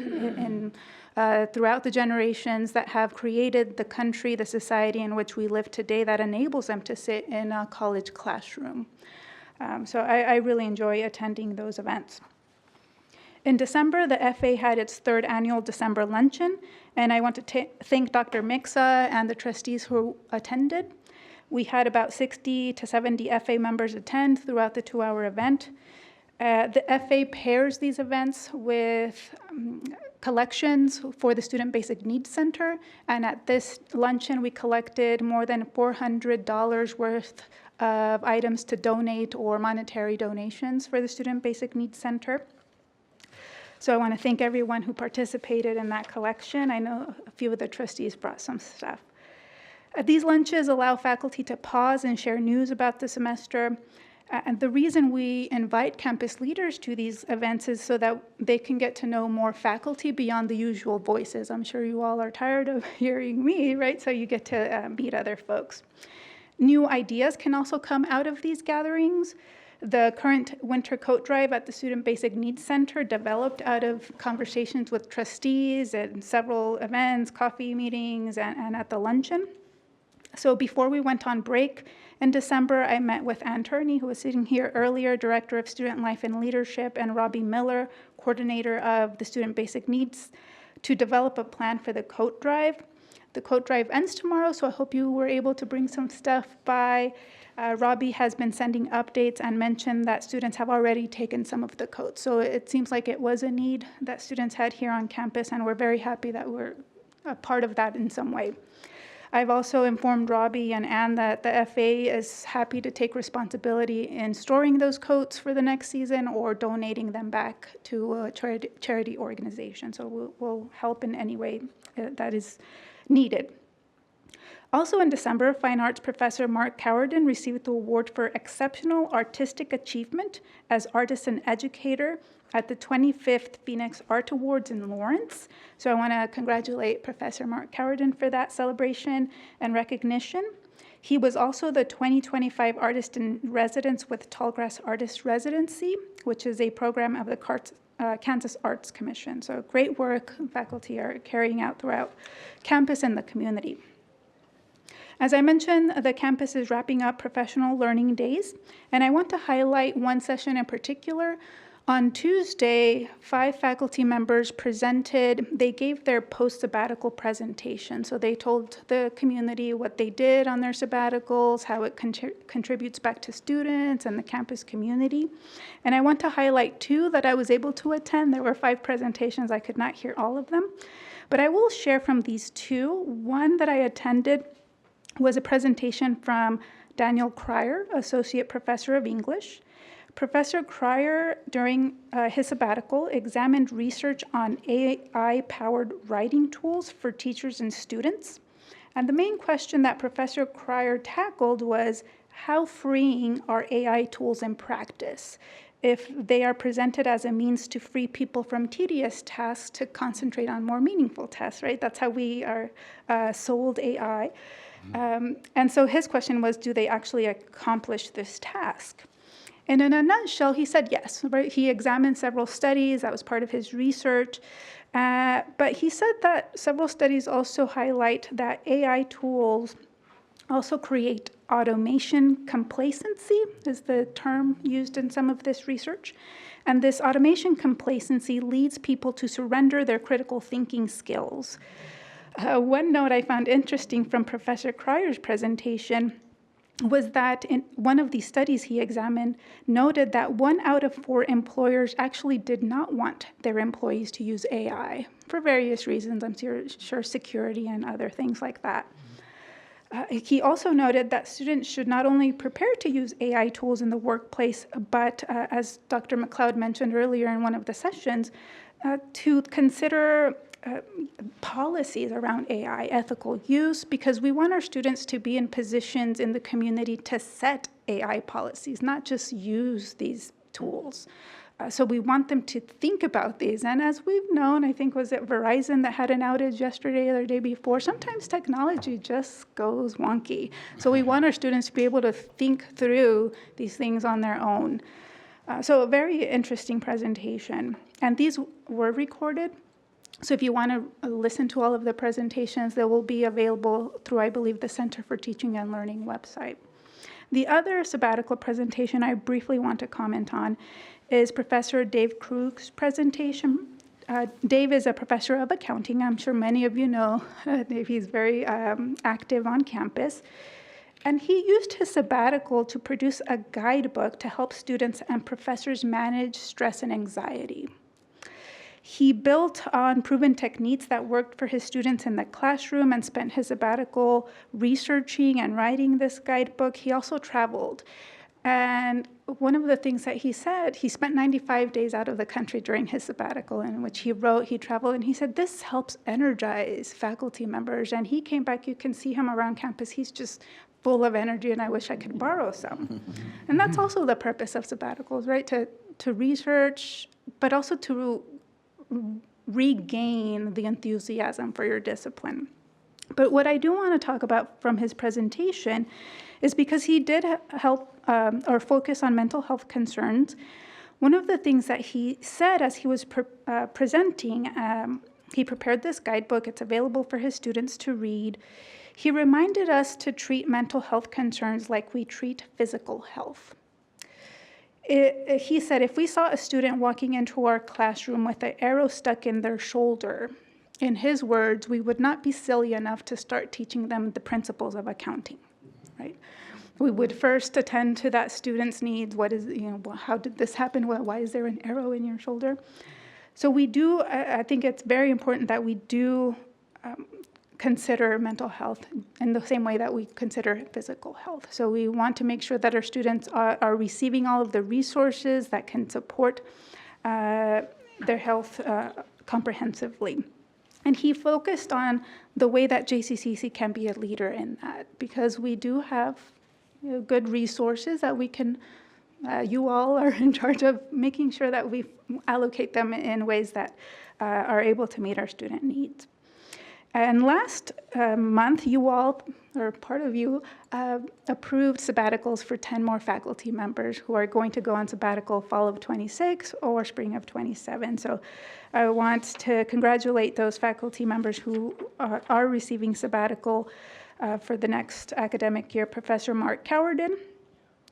throughout the generations that have created the country, the society in which we live today that enables them to sit in a college classroom. So I really enjoy attending those events. In December, the FA had its third annual December luncheon, and I want to thank Dr. Mixa and the trustees who attended. We had about 60 to 70 FA members attend throughout the 2-hour event. The FA pairs these events with collections for the Student Basic Needs Center, and at this luncheon, we collected more than $400 worth of items to donate or monetary donations for the Student Basic Needs Center. So I want to thank everyone who participated in that collection. I know a few of the trustees brought some stuff. These lunches allow faculty to pause and share news about the semester. And the reason we invite campus leaders to these events is so that they can get to know more faculty beyond the usual voices. I'm sure you all are tired of hearing me, right? So you get to meet other folks. New ideas can also come out of these gatherings. The current winter coat drive at the Student Basic Needs Center developed out of conversations with trustees and several events, coffee meetings, and at the luncheon. So before we went on break in December, I met with Ann Turney, who was sitting here earlier, Director of Student Life and Leadership, and Robbie Miller, Coordinator of the Student Basic Needs, to develop a plan for the coat drive. The coat drive ends tomorrow, so I hope you were able to bring some stuff by. Robbie has been sending updates and mentioned that students have already taken some of the coats. So it seems like it was a need that students had here on campus, and we're very happy that we're a part of that in some way. I've also informed Robbie and Ann that the FA is happy to take responsibility in storing those coats for the next season or donating them back to a charity organization. So we'll help in any way that is needed. Also in December, Fine Arts Professor Mark Cowardin received the award for Exceptional Artistic Achievement as Artist and Educator at the 25th Phoenix Art Awards in Lawrence. So I want to congratulate Professor Mark Cowardin for that celebration and recognition. He was also the 2025 Artist in Residence with Tallgrass Artist Residency, which is a program of the Kansas Arts Commission. So great work faculty are carrying out throughout campus and the community. As I mentioned, the campus is wrapping up professional learning days, and I want to highlight one session in particular. On Tuesday, 5 faculty members presented. They gave their post-sabbatical presentation. So they told the community what they did on their sabbaticals, how it contributes back to students and the campus community. And I want to highlight 2 that I was able to attend. There were 5 presentations. I could not hear all of them. But I will share from these 2. One that I attended was a presentation from Daniel Cryer, Associate Professor of English. Professor Cryer, during his sabbatical, examined research on AI-powered writing tools for teachers and students. And the main question that Professor Cryer tackled was, how freeing are AI tools in practice if they are presented as a means to free people from tedious tasks to concentrate on more meaningful tasks, right? That's how we are sold AI. And so his question was, do they actually accomplish this task? And in a nutshell, he said yes, right? He examined several studies. That was part of his research. But he said that several studies also highlight that AI tools also create automation complacency, is the term used in some of this research. And this automation complacency leads people to surrender their critical thinking skills. One note I found interesting from Professor Cryer's presentation was that in one of these studies he examined noted that 1 out of 4 employers actually did not want their employees to use AI for various reasons. I'm sure security and other things like that. He also noted that students should not only prepare to use AI tools in the workplace, but as Dr. McLeod mentioned earlier in one of the sessions, to consider policies around AI, ethical use, because we want our students to be in positions in the community to set AI policies, not just use these tools. So we want them to think about these. And as we've known, I think, was it Verizon that had an outage yesterday or the day before? Sometimes technology just goes wonky. So we want our students to be able to think through these things on their own. So a very interesting presentation. And these were recorded. So if you want to listen to all of the presentations, they will be available through, I believe, the Center for Teaching and Learning website. The other sabbatical presentation I briefly want to comment on is Professor Dave Krug's presentation. Dave is a professor of accounting. I'm sure many of you know Dave. He's very active on campus. And he used his sabbatical to produce a guidebook to help students and professors manage stress and anxiety. He built on proven techniques that worked for his students in the classroom and spent his sabbatical researching and writing this guidebook. He also traveled. And one of the things that he said, he spent 95 days out of the country during his sabbatical, in which he wrote, he traveled, and he said, this helps energize faculty members. And he came back, you can see him around campus, he's just full of energy, and I wish I could borrow some. And that's also the purpose of sabbaticals, right? To research, but also to regain the enthusiasm for your discipline. But what I do want to talk about from his presentation is because he did help or focus on mental health concerns. One of the things that he said as he was presenting, he prepared this guidebook. It's available for his students to read. He reminded us to treat mental health concerns like we treat physical health. He said, if we saw a student walking into our classroom with an arrow stuck in their shoulder, in his words, we would not be silly enough to start teaching them the principles of accounting, right? We would first attend to that student's needs. What is, how did this happen? Why is there an arrow in your shoulder? So we do, I think it's very important that we do consider mental health in the same way that we consider physical health. So we want to make sure that our students are receiving all of the resources that can support their health comprehensively. And he focused on the way that JCCC can be a leader in that, because we do have good resources that we can, you all are in charge of making sure that we allocate them in ways that are able to meet our student needs. And last month, you all, or part of you, approved sabbaticals for 10 more faculty members who are going to go on sabbatical fall of 26 or spring of 27. So I want to congratulate those faculty members who are receiving sabbatical for the next academic year. Professor Mark Cowardin,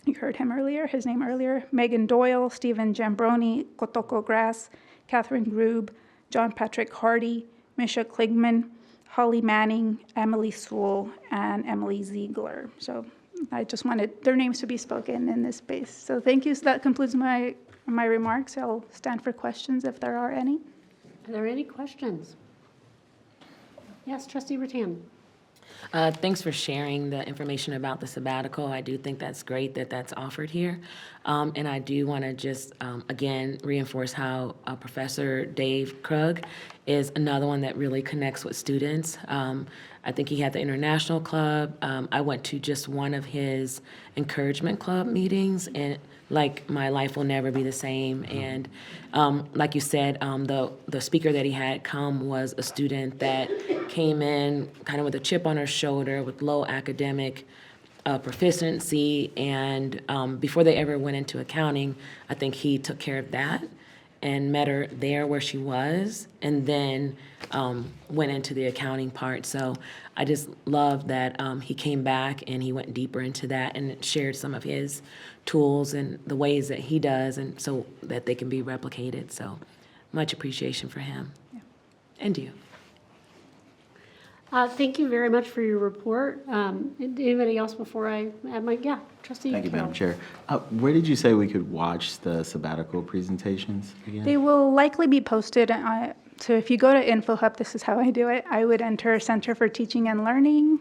You heard his name earlier. Megan Doyle, Stephen Jambroni, Kotoko Grass, Catherine Grube, John Patrick Hardy, Misha Kligman, Holly Manning, Emily Sewell, and Emily Ziegler. So I just wanted their names to be spoken in this space. So thank you. So that concludes my remarks. I'll stand for questions if there are any. Are there any questions? Yes, Trustee Rattan. Thanks for sharing the information about the sabbatical. I do think that's great that that's offered here. And I do want to just, again, reinforce how Professor Dave Krug is another one that really connects with students. I think he had the International Club. I went to just one of his encouragement club meetings, and like my life will never be the same. And like you said, the speaker that he had come was a student that came in kind of with a chip on her shoulder with low academic proficiency. And before they ever went into accounting, I think he took care of that and met her there where she was, and then went into the accounting part. So I just love that he came back and he went deeper into that and shared some of his tools and the ways that he does, and so that they can be replicated. So much appreciation for him. Yeah. And you. Thank you very much for your report. Anybody else before I add my, yeah, Trustee Thank you, Madam Carroll. Chair. Where did you say we could watch the sabbatical presentations again? They will likely be posted. So if you go to InfoHub, this is how I do it. I would enter Center for Teaching and Learning,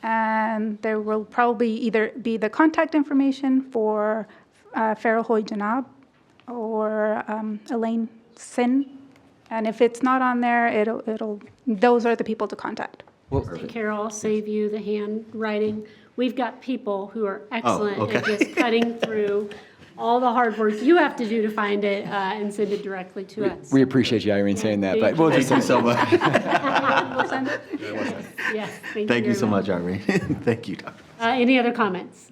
and there will probably either be the contact information for Farah Hoy Janab or Elaine Sin. And if it's not on there, it'll those are the people to contact. Trustee Carroll, I'll save you the handwriting. We've got people who are excellent okay. at just cutting through all the hard work you have to do to find it and send it directly to us. We appreciate you, Irene, saying that, but we'll just Thank you so much. We'll send it? Yes, thank you. Thank you very so much, Irene. Thank you, Dr. Any other comments?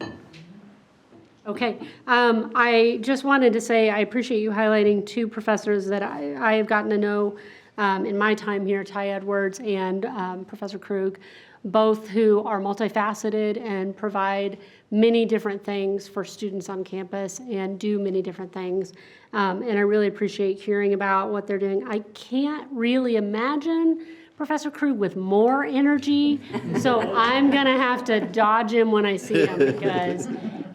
Okay, I just wanted to say I appreciate you highlighting two professors that I have gotten to know in my time here, Ty Edwards and Professor Krug, both who are multifaceted and provide many different things for students on campus and do many different things. And I really appreciate hearing about what they're doing. I can't really imagine Professor Krug with more energy, so I'm gonna have to dodge him when I see him because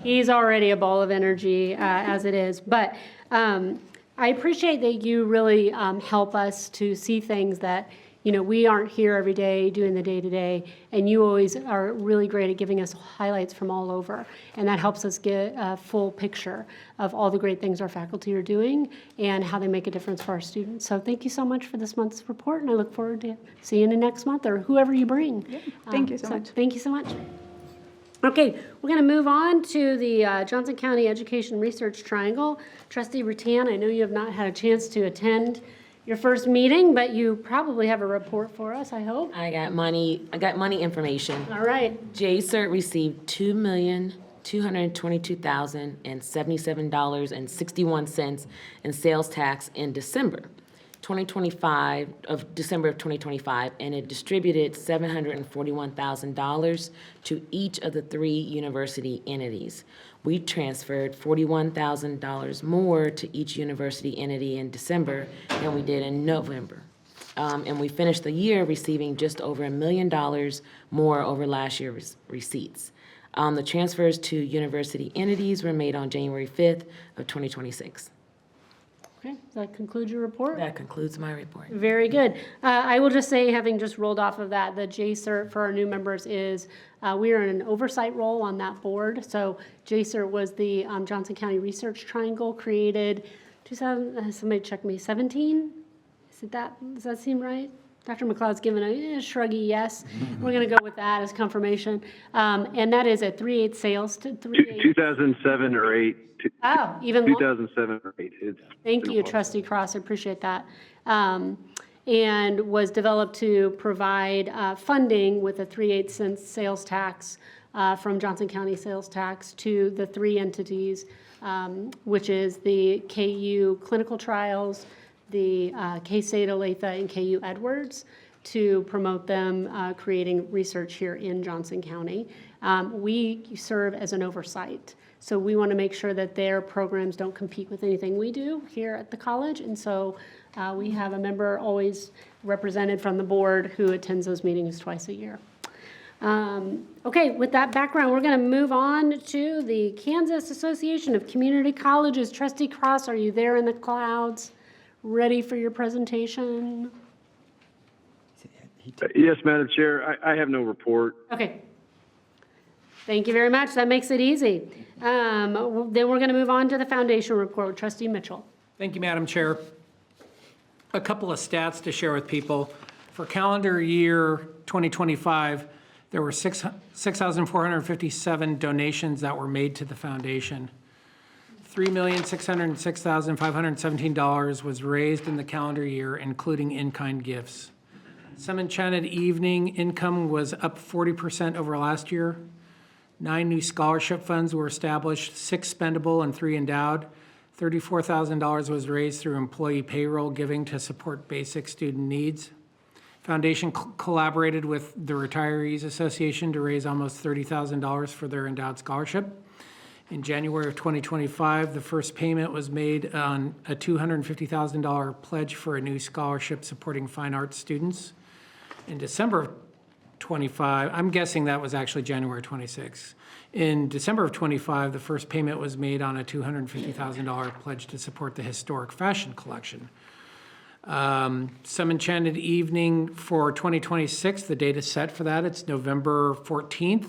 he's already a ball of energy as it is. But I appreciate that you really help us to see things that, you know, we aren't here every day doing the day-to-day, and you always are really great at giving us highlights from all over, and that helps us get a full picture of all the great things our faculty are doing and how they make a difference for our students. So thank you so much for this month's report, and I look forward to seeing you next month or whoever you bring. Yeah, thank you so much. Thank you so much. Okay, we're going to move on to the Johnson County Education Research Triangle. Trustee Rattan, I know you have not had a chance to attend your first meeting, but you probably have a report for us, I hope. I got money information. All right. JCERT received $2,222,077.61 in sales tax in December 2025, and it distributed $741,000 to each of the 3 university entities. We transferred $41,000 more to each university entity in December than we did in November. And we finished the year receiving just over $1 million more over last year's receipts. The transfers to university entities were made on January 5th of 2026. Okay, does that conclude your report? That concludes my report. Very good. I will just say, having just rolled off of that, the JCERT for our new members is, we are in an oversight role on that board. So JCERT was the Johnson County Research Triangle created 2000, somebody check me, 17? Is it that, does that seem right? Dr. McLeod's given a shruggy yes. We're going to go with that as confirmation. And that is at 3/8 sales to 3/8. 2007 or 8. Oh, even longer. 2007 or 8. Thank you, Trustee Cross. I appreciate that. And was developed to provide funding with a 3/8 cents sales tax from Johnson County sales tax to the 3 entities, which is the KU clinical trials, the K-State Olathe, and KU Edwards, to promote them creating research here in Johnson County. We serve as an oversight. So we want to make sure that their programs don't compete with anything we do here at the college. And so we have a member always represented from the board who attends those meetings twice a year. Okay, with that background, we're going to move on to the Kansas Association of Community Colleges. Trustee Cross, are you there in the clouds, ready for your presentation? Yes, Madam Chair, I have no report. Okay. Thank you very much. That makes it easy. Then we're going to move on to the foundation report. Trustee Mitchell. Thank you, Madam Chair. A couple of stats to share with people. For calendar year 2025, there were 6,457 donations that were made to the foundation. $3,606,517 was raised in the calendar year, including in-kind gifts. Some Enchanted Evening income was up 40% over last year. 9 new scholarship funds were established, 6 spendable and 3 endowed. $34,000 was raised through employee payroll giving to support basic student needs. Foundation collaborated with the Retirees Association to raise almost $30,000 for their endowed scholarship. In January of 2025, the first payment was made on a $250,000 pledge for a new scholarship supporting fine arts students. In December of 25, I'm guessing that was actually January 26. In December of 25, the first payment was made on a $250,000 pledge to support the historic fashion collection. Some Enchanted Evening for 2026, the date is set for that. It's November 14th.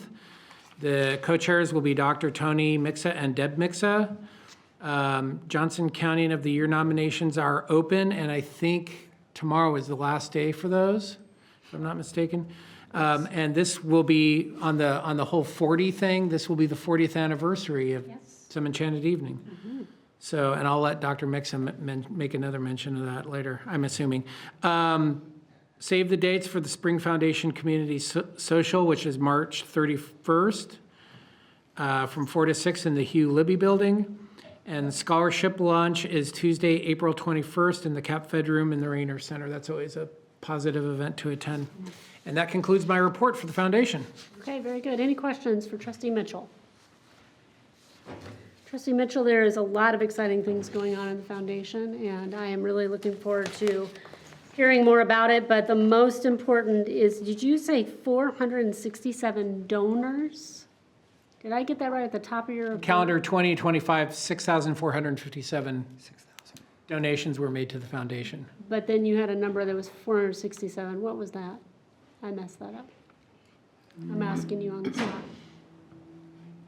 The co-chairs will be Dr. Tony Mixa and Deb Mixa. Johnson County of the Year nominations are open, and I think tomorrow is the last day for those, if I'm not mistaken. And this will be on the whole 40 thing. This will be the 40th anniversary of Some Enchanted Evening. So, and I'll let Dr. Mixon make another mention of that later, I'm assuming. Save the dates for the Spring Foundation Community Social, which is March 31st, from 4 to 6 in the Hugh Libby Building. And scholarship launch is Tuesday, April 21st in the Cap Fed Room in the Rainer Center. That's always a positive event to attend. And that concludes my report for the foundation. Okay, very good. Any questions for Trustee Mitchell? Trustee Mitchell, there is a lot of exciting things going on in the foundation, and I am really looking forward to hearing more about it. But the most important is, did you say 467 donors? Did I get that right at the top of your report? Calendar 2025, 6,457 donations were made to the foundation. But then you had a number that was 467. What was that? I messed that up. I'm asking you on the spot.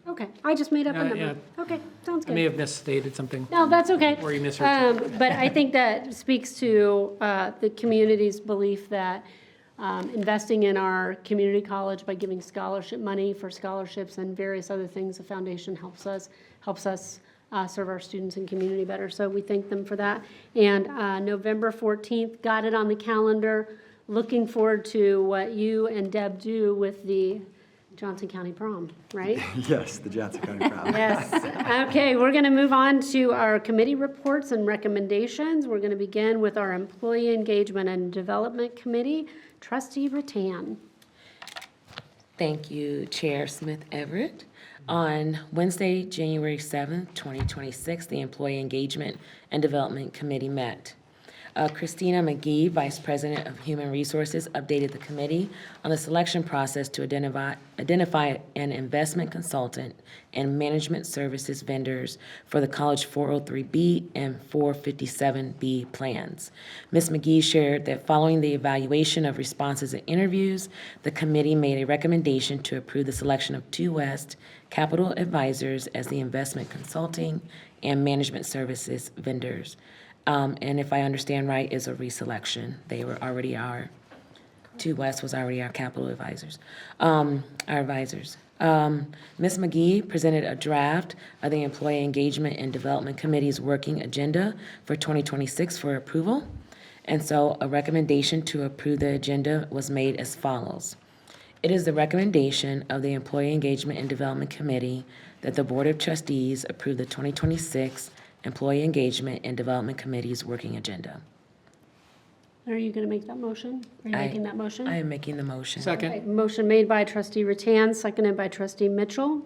Okay, I just made up a number. Yeah. Okay, sounds I good. may have misstated something. No, that's okay. Or you misheard. But I think that speaks to the community's belief that investing in our community college by giving scholarship money for scholarships and various other things, the foundation helps us serve our students and community better. So we thank them for that. And November 14th, got it on the calendar. Looking forward to what you and Deb do with the Johnson County Prom, right? Yes, the Johnson County Prom. Yes. Okay, we're going to move on to our committee reports and recommendations. We're going to begin with our Employee Engagement and Development Committee. Trustee Rattan. Thank you, Chair Smith Everett. On Wednesday, January 7th, 2026, the Employee Engagement and Development Committee met. Christina McGee, Vice President of Human Resources, updated the committee on the selection process to identify an investment consultant and management services vendors for the College 403B and 457B plans. Ms. McGee shared that following the evaluation of responses and interviews, the committee made a recommendation to approve the selection of 2 West Capital Advisors as the investment consulting and management services vendors. And if I understand right, is a reselection. They were already 2 West was already our capital advisors, our advisors. Ms. McGee presented a draft of the Employee Engagement and Development Committee's working agenda for 2026 for approval. And so a recommendation to approve the agenda was made as follows. It is the recommendation of the Employee Engagement and Development Committee that the Board of Trustees approve the 2026 Employee Engagement and Development Committee's working agenda. Are you going to make that motion? Are you making that motion? I am making the motion. Second. Okay, motion made by Trustee Rattan, seconded by Trustee Mitchell.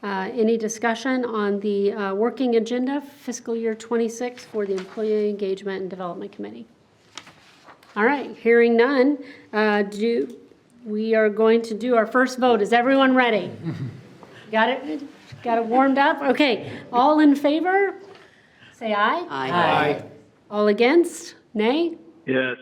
Any discussion on the working agenda fiscal year 26 for the Employee Engagement and Development Committee? All right, hearing none, we are going to do our first vote. Is everyone ready? Got it? Got it warmed up? Okay, all in favor? Say aye. Aye. All against? Nay? Yes.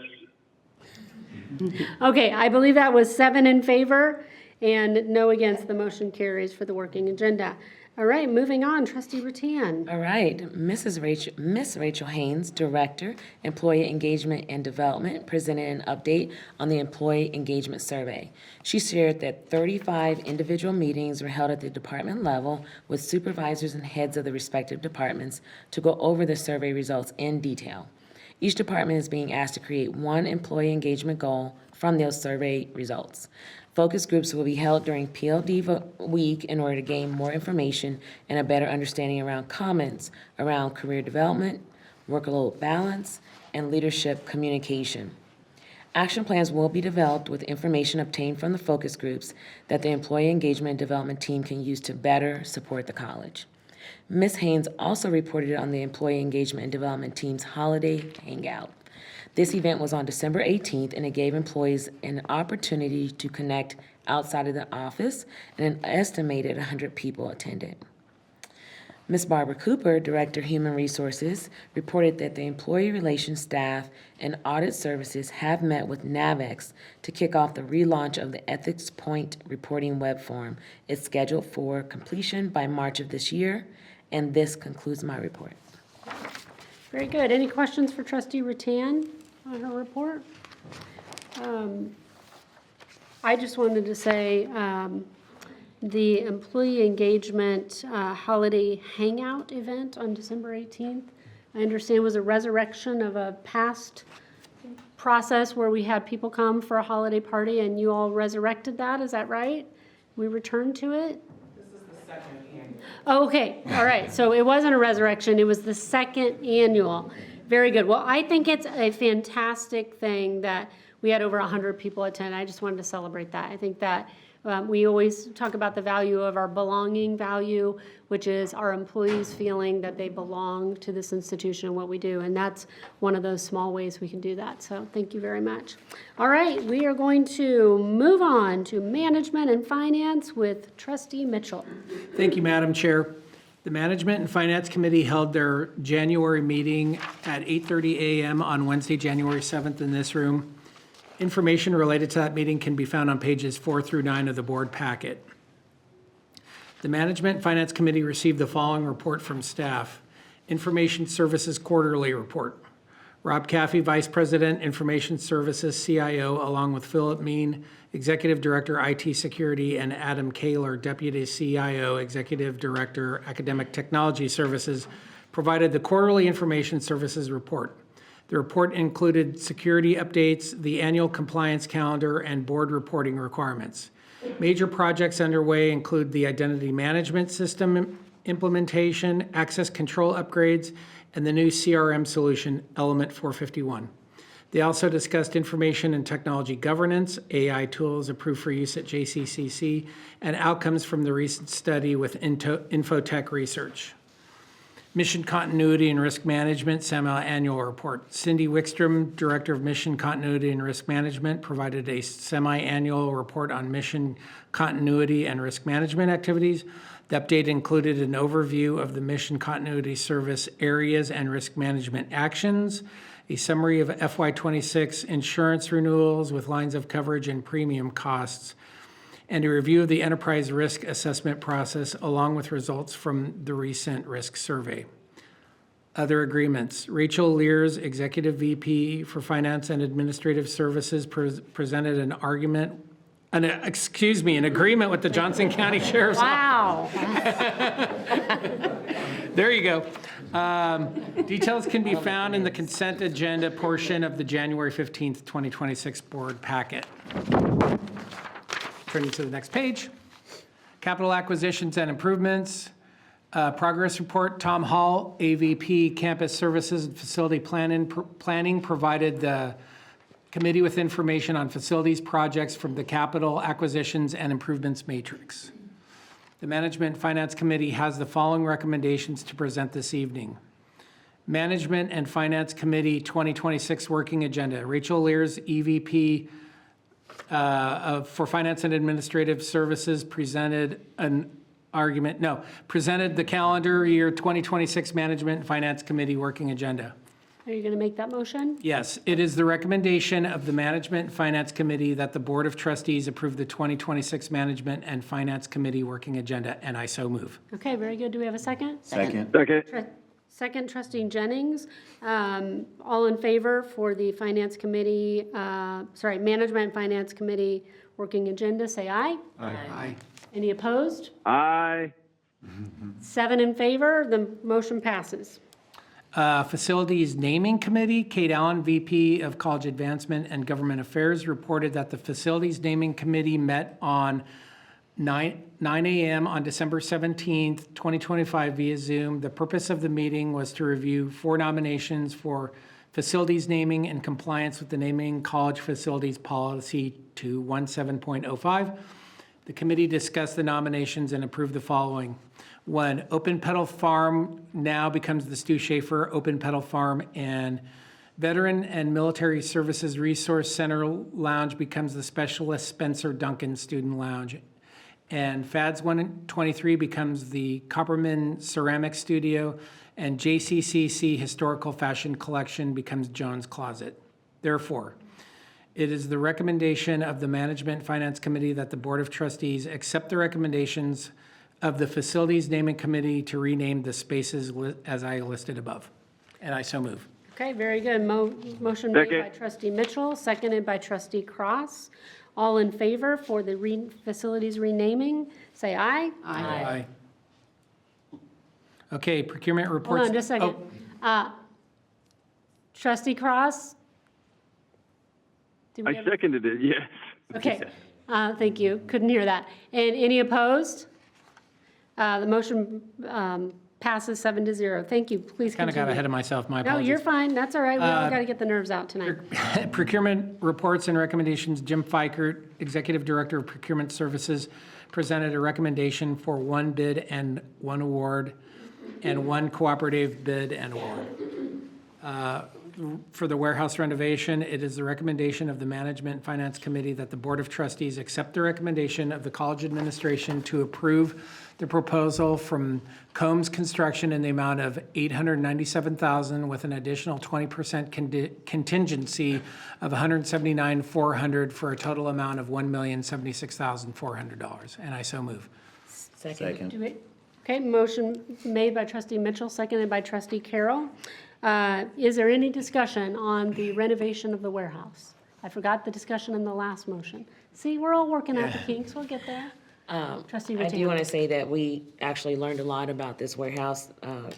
Okay, I believe that was 7 in favor and no against. The motion carries for the working agenda. All right, moving on, Trustee Rattan. All right, Miss Rachel Haynes, Director, Employee Engagement and Development, presented an update on the Employee Engagement Survey. She shared that 35 individual meetings were held at the department level with supervisors and heads of the respective departments to go over the survey results in detail. Each department is being asked to create one employee engagement goal from those survey results. Focus groups will be held during PLD week in order to gain more information and a better understanding around comments around career development, workload balance, and leadership communication. Action plans will be developed with information obtained from the focus groups that the employee engagement and development team can use to better support the college. Ms. Haynes also reported on the employee engagement and development team's holiday hangout. This event was on December 18th, and it gave employees an opportunity to connect outside of the office, and an estimated 100 people attended. Ms. Barbara Cooper, Director, Human Resources, reported that the employee relations staff and audit services have met with NAVEX to kick off the relaunch of the Ethics Point reporting web form. It's scheduled for completion by March of this year, and this concludes my report. Very good. Any questions for Trustee Rattan on her report? I just wanted to say the employee engagement holiday hangout event on December 18th, I understand was a resurrection of a past process where we had people come for a holiday party and you all resurrected that. Is that right? We returned to it? Oh, okay, all right, so it wasn't a resurrection, it was the second annual. Very good. Well, I think it's a fantastic thing that we had over 100 people attend. I just wanted to celebrate that. I think that we always talk about the value of our belonging value, which is our employees feeling that they belong to this institution and what we do, and that's one of those small ways we can do that. So thank you very much. All right, we are going to move on to management and finance with Trustee Mitchell. Thank you, Madam Chair. The Management and Finance Committee held their January meeting at 8:30 a.m. on Wednesday, January 7th in this room. Information related to that meeting can be found on pages 4 through 9 of the board packet. The Management and Finance Committee received the following report from staff. Information Services Quarterly Report. Rob Caffey, Vice President, Information Services, CIO, along with Philip Mean, Executive Director, IT Security, and Adam Kaler, Deputy CIO, Executive Director, Academic Technology Services, provided the Quarterly Information Services Report. The report included security updates, the annual compliance calendar, and board reporting requirements. Major projects underway include the identity management system implementation, access control upgrades, and the new CRM solution, Element 451. They also discussed information and technology governance, AI tools approved for use at JCCC, and outcomes from the recent study with Infotech Research. Mission Continuity and Risk Management Semi-Annual Report. Cindy Wickstrom, Director of Mission Continuity and Risk Management, provided a semi-annual report on mission continuity and risk management activities. The update included an overview of the mission continuity service areas and risk management actions, a summary of FY26 insurance renewals with lines of coverage and premium costs, and a review of the enterprise risk assessment process along with results from the recent risk survey. Other agreements. Rachel Lears, Executive VP for Finance and Administrative Services, presented an agreement with the Johnson County Sheriff's Office. Wow. There you go. Details can be found in the consent agenda portion of the January 15th, 2026 board packet. Turning to the next page. Capital acquisitions and improvements. Progress report. Tom Hall, AVP Campus Services and Facility Planning, provided the committee with information on facilities projects from the capital acquisitions and improvements matrix. The Management and Finance Committee has the following recommendations to present this evening. Management and Finance Committee 2026 Working Agenda. Rachel Lears, EVP for Finance and Administrative Services, presented the calendar year 2026 Management and Finance Committee Working Agenda. Are you going to make that motion? Yes, it is the recommendation of the Management and Finance Committee that the Board of Trustees approve the 2026 Management and Finance Committee Working Agenda, and I so move. Okay, very good. Do we have a second? Second. Second. Second, Trustee Jennings. All in favor for the Finance Committee, Management and Finance Committee Working Agenda, say aye. Aye. Any opposed? Aye. 7 in favor, the motion passes. Facilities Naming Committee, Kate Allen, VP of College Advancement and Government Affairs, reported that the Facilities Naming Committee met on 9 a.m. on December 17th, 2025 via Zoom. The purpose of the meeting was to review 4 nominations for facilities naming in compliance with the Naming College Facilities Policy 217.05. The committee discussed the nominations and approved the following. 1, Open Petal Farm now becomes the Stu Schaefer Open Petal Farm, and Veteran and Military Services Resource Center Lounge becomes the Specialist Spencer Duncan Student Lounge. And FADS 123 becomes the Copperman Ceramic Studio, and JCCC Historical Fashion Collection becomes Jones Closet. Therefore, it is the recommendation of the Management Finance Committee that the Board of Trustees accept the recommendations of the Facilities Naming Committee to rename the spaces as I listed above. And I so move. Okay, very good. Motion made Second. by Trustee Mitchell, seconded by Trustee Cross. All in favor for the facilities renaming, say aye. Aye. Okay, procurement Hold reports. on, just a second. Oh, Trustee Cross? Did we I have- seconded it, yes. Okay, thank you. Couldn't hear that. And any opposed? The motion passes 7-0. Thank you. Please kind of got continue. ahead of myself, my No, apologies. you're fine. That's all right. We all got to get the nerves out tonight. Procurement reports and recommendations. Jim Fikert, Executive Director of Procurement Services, presented a recommendation for 1 bid and 1 award, and 1 cooperative bid and award. For the warehouse renovation, it is the recommendation of the Management and Finance Committee that the Board of Trustees accept the recommendation of the college administration to approve the proposal from Combs Construction in the amount of $897,000 with an additional 20% contingency of $179,400 for a total amount of $1,076,400. And I so move. Second. Do we- Okay, motion made by Trustee Mitchell, seconded by Trustee Carroll. Is there any discussion on the renovation of the warehouse? I forgot the discussion in the last motion. See, we're all working out the kinks. We'll get there. Trustee I do Retainer. want to say that we actually learned a lot about this warehouse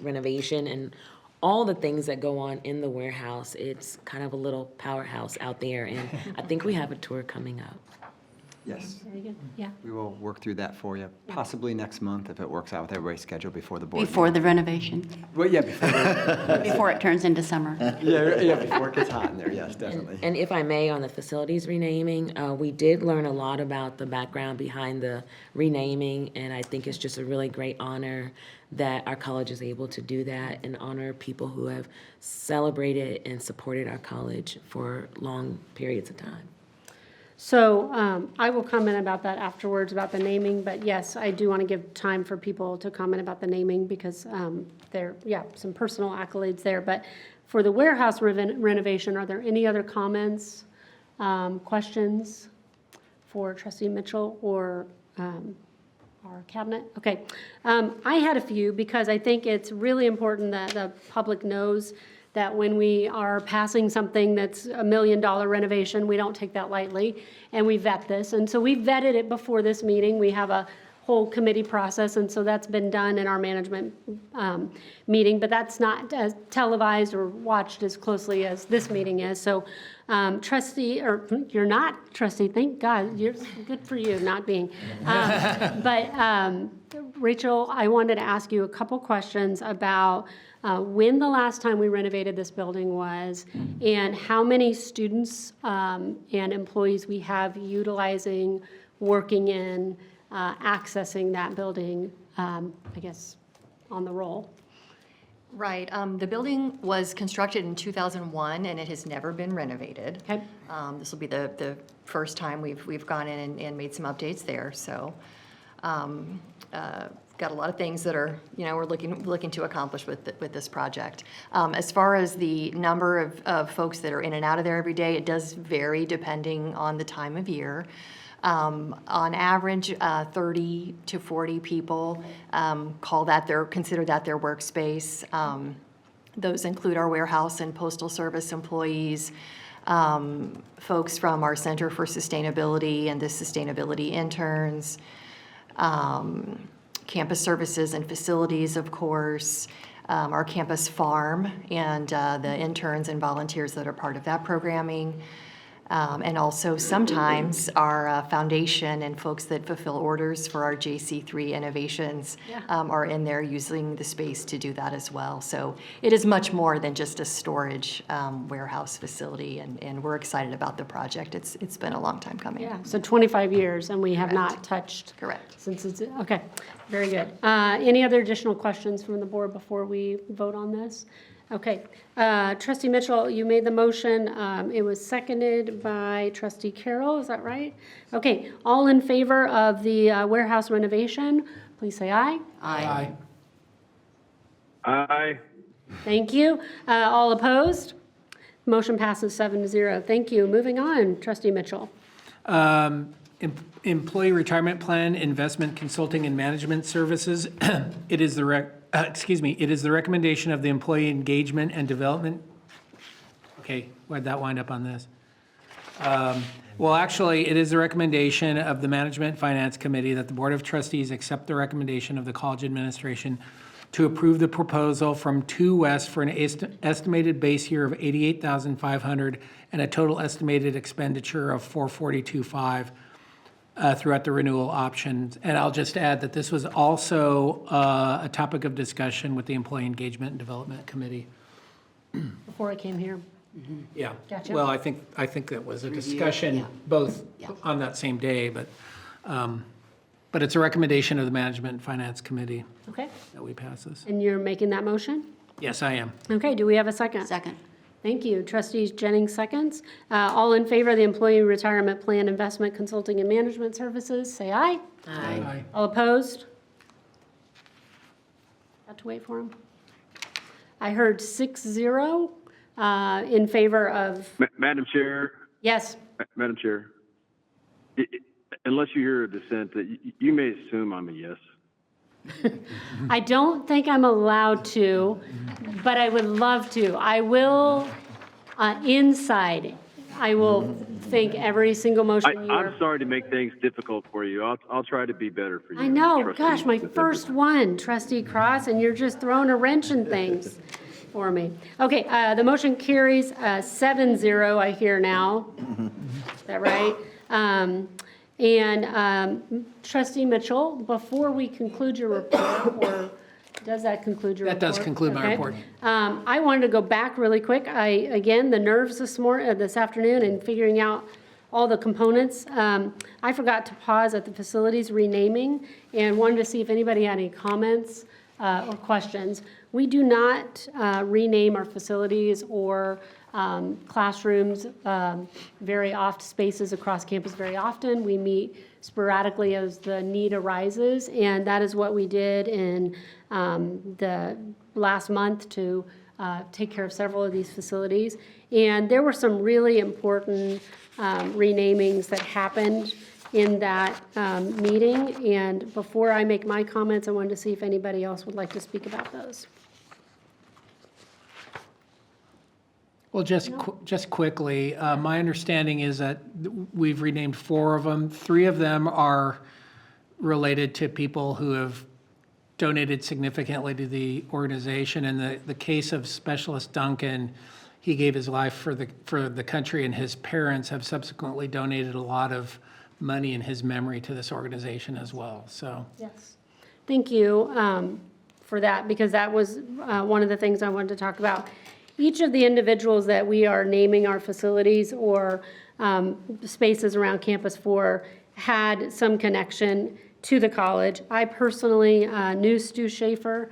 renovation and all the things that go on in the warehouse. It's kind of a little powerhouse out there, and I think we have a tour coming up. Yes, Very good. Yeah. we will work through that for you, possibly next month if it works out with everybody's schedule before the board. Before the renovation, Well, yeah, before, before it turns into summer. yeah, before it gets hot in there, yes, definitely. And if I may, on the facilities renaming, we did learn a lot about the background behind the renaming, and I think it's just a really great honor that our college is able to do that and honor people who have celebrated and supported our college for long periods of time. So I will comment about that afterwards, about the naming, but yes, I do want to give time for people to comment about the naming because there, some personal accolades there. But for the warehouse renovation, are there any other comments, questions for Trustee Mitchell or our cabinet? Okay. I had a few because I think it's really important that the public knows that when we are passing something that's $1 million renovation, we don't take that lightly, and we vet this. And so we vetted it before this meeting. We have a whole committee process, and so that's been done in our management meeting, but that's not as televised or watched as closely as this meeting is. So trustee, or you're not trustee, thank God, you're good for you not being. But Rachel, I wanted to ask you a couple questions about when the last time we renovated this building was, and how many students and employees we have utilizing, working in accessing that building, I guess, on the roll. Right. The building was constructed in 2001, and it has never been renovated. Okay. This will be the first time we've gone in and made some updates there. So, got a lot of things that are, we're looking to accomplish with this project. As far as the number of folks that are in and out of there every day, it does vary depending on the time of year. On average, 30 to 40 people consider that their workspace. Those include our warehouse and postal service employees, folks from our Center for Sustainability and the sustainability interns, campus services and facilities, of course, our campus farm and the interns and volunteers that are part of that programming. And also sometimes our foundation and folks that fulfill orders for our JC3 innovations are in there using the space to do that as well. So it is much more than just a storage warehouse facility, and we're excited about the project. It's been a long time coming. Yeah, so 25 years, and we have not touched. Correct. Since it's, okay, very good. Any other additional questions from the board before we vote on this? Okay, Trustee Mitchell, you made the motion. It was seconded by Trustee Carroll, is that right? Okay, all in favor of the warehouse renovation, please say aye. Aye. Aye. Thank you. All opposed? Motion passes 7-0. Thank you. Moving on, Trustee Mitchell. Employee retirement plan, investment consulting and management services. It is the recommendation of the Employee Engagement and Development. Okay, why'd that wind up on this? Well, actually, it is the recommendation of the Management Finance Committee that the Board of Trustees accept the recommendation of the college administration to approve the proposal from 2 West for an estimated base year of $88,500 and a total estimated expenditure of $442,500. Throughout the renewal options. And I'll just add that this was also a topic of discussion with the Employee Engagement and Development Committee. Before I came here. Yeah. Gotcha. Well, I think that was a discussion both on that same day, but it's a recommendation of the Management and Finance Committee Okay, that we pass this. and you're making that motion? Yes, I am. Okay, do we have a second? Second. Thank you. Trustees Jennings seconds. All in favor of the Employee Retirement Plan Investment Consulting and Management Services, say aye. Aye. All opposed? Have to wait for him. I heard 6-0 in favor of, Madam Chair, yes. Madam Chair, unless you hear a dissent, you may assume I'm a yes. I don't think I'm allowed to, but I would love to. I will, inside, I will think every single motion you are. I'm sorry to make things difficult for you. I'll try to be better for you. I know, Trustee gosh, my Smith. first one, Trustee Cross, and you're just throwing a wrench in things for me. Okay, the motion carries 7-0, I hear now. Is that right? And Trustee Mitchell, before we conclude your report, or does that conclude your report? That does conclude my Okay. report. I wanted to go back really quick. Again, the nerves this afternoon and figuring out all the components. I forgot to pause at the facilities renaming and wanted to see if anybody had any comments or questions. We do not rename our facilities or classrooms very often, spaces across campus very often. We meet sporadically as the need arises, and that is what we did in the last month to take care of several of these facilities. And there were some really important renamings that happened in that meeting. And before I make my comments, I wanted to see if anybody else would like to speak about those. Well, just quickly, my understanding is that we've renamed 4 of them. 3 of them are related to people who have donated significantly to the organization. In the case of Specialist Duncan, he gave his life for the country, and his parents have subsequently donated a lot of money in his memory to this organization as well. So Yes. Thank you for that, because that was one of the things I wanted to talk about. Each of the individuals that we are naming our facilities or spaces around campus for had some connection to the college. I personally knew Stu Schaefer.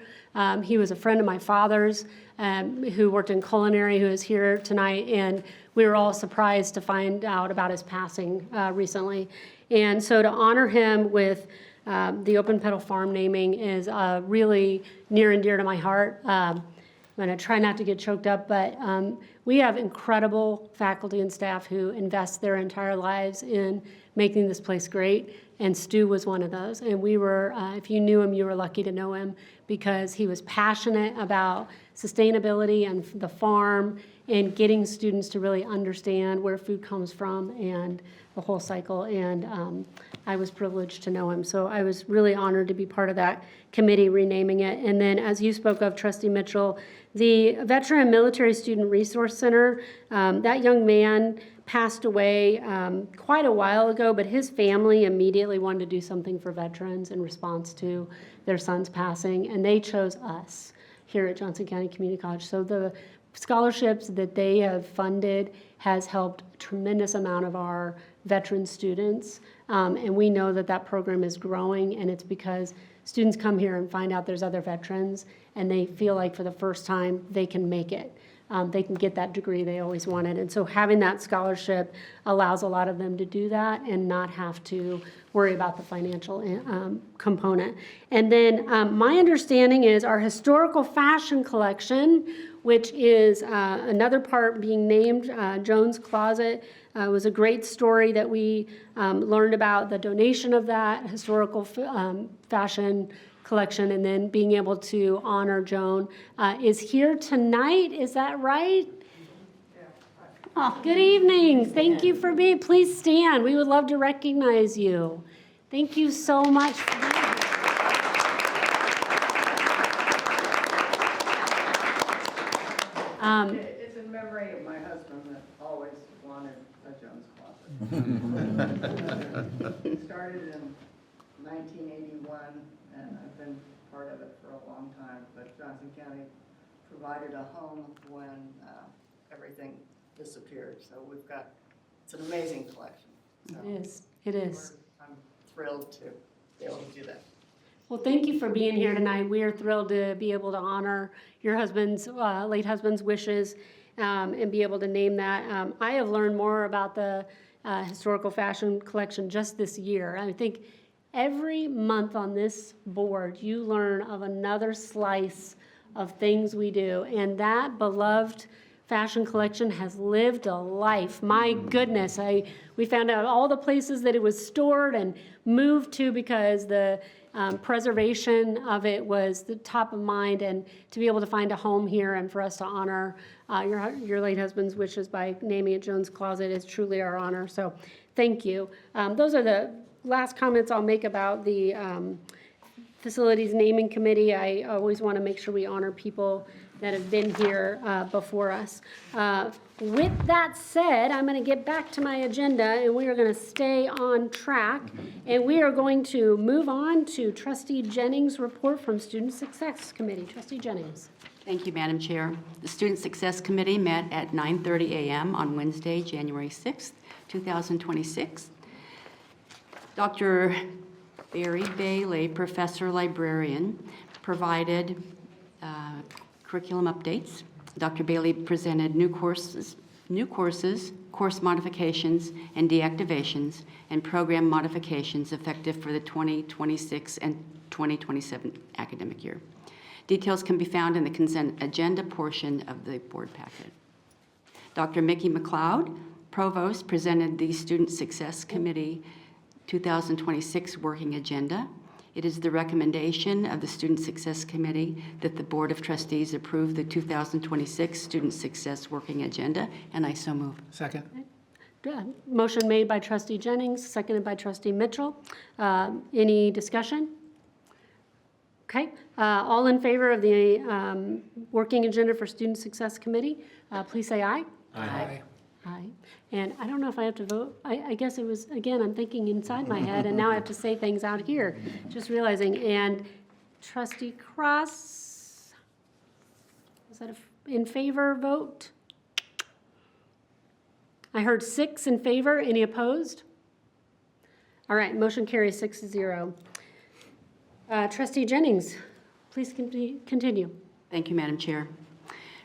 He was a friend of my father's who worked in culinary, who is here tonight, and we were all surprised to find out about his passing recently. And so to honor him with the Open Petal Farm naming is really near and dear to my heart. I'm going to try not to get choked up, but we have incredible faculty and staff who invest their entire lives in making this place great, and Stu was one of those. And we were, if you knew him, you were lucky to know him because he was passionate about sustainability and the farm and getting students to really understand where food comes from and the whole cycle. And I was privileged to know him. So I was really honored to be part of that committee renaming it. And then, as you spoke of, Trustee Mitchell, the Veteran Military Student Resource Center, that young man passed away quite a while ago, but his family immediately wanted to do something for veterans in response to their son's passing, and they chose us here at Johnson County Community College. So the scholarships that they have funded has helped a tremendous amount of our veteran students, and we know that that program is growing, and it's because students come here and find out there's other veterans, and they feel like for the first time they can make it. They can get that degree they always wanted. And so having that scholarship allows a lot of them to do that and not have to worry about the financial component. And then my understanding is our historical fashion collection, which is another part being named Joan's Closet, was a great story that we learned about the donation of that historical fashion collection, and then being able to honor Joan is here tonight. Is that right? Oh, good evening. Thank you for being. Please stand. We would love to recognize you. Thank you so much for being here. It's in memory of my husband that always wanted a Joan's Closet. Started in 1981, and I've been part of it for a long time, but Johnson County provided a home when everything disappeared. So it's an amazing collection. So It is. I'm thrilled to be able to do that. Well, thank you for being here tonight. We are thrilled to be able to honor your husband's, late husband's wishes and be able to name that. I have learned more about the historical fashion collection just this year. I think every month on this board, you learn of another slice of things we do, and that beloved fashion collection has lived a life. My goodness, we found out all the places that it was stored and moved to because the preservation of it was the top of mind, and to be able to find a home here and for us to honor your late husband's wishes by naming it Joan's Closet is truly our honor. So thank you. Those are the last comments I'll make about the facilities naming committee. I always want to make sure we honor people that have been here before us. With that said, I'm going to get back to my agenda, and we are going to stay on track, and we are going to move on to Trustee Jennings' report from Student Success Committee. Trustee Jennings. Thank you, Madam Chair. The Student Success Committee met at 9:30 a.m. on Wednesday, January 6th, 2026. Dr. Barry Bailey, Professor Librarian, provided curriculum updates. Dr. Bailey presented new courses, course modifications and deactivations, and program modifications effective for the 2026 and 2027 academic year. Details can be found in the consent agenda portion of the board packet. Dr. Mickey McLeod, Provost, presented the Student Success Committee 2026 working agenda. It is the recommendation of the Student Success Committee that the Board of Trustees approve the 2026 Student Success Working Agenda, and I so move. Second. Motion made by Trustee Jennings, seconded by Trustee Mitchell. Any discussion? Okay. All in favor of the working agenda for Student Success Committee, please say aye. Aye. Aye. And I don't know if I have to vote. I guess it was, again, I'm thinking inside my head, and now I have to say things out here, just realizing. And Trustee Cross, is that in favor vote? I heard 6 in favor. Any opposed? All right, motion carries 6-0. Trustee Jennings, please continue. Thank you, Madam Chair.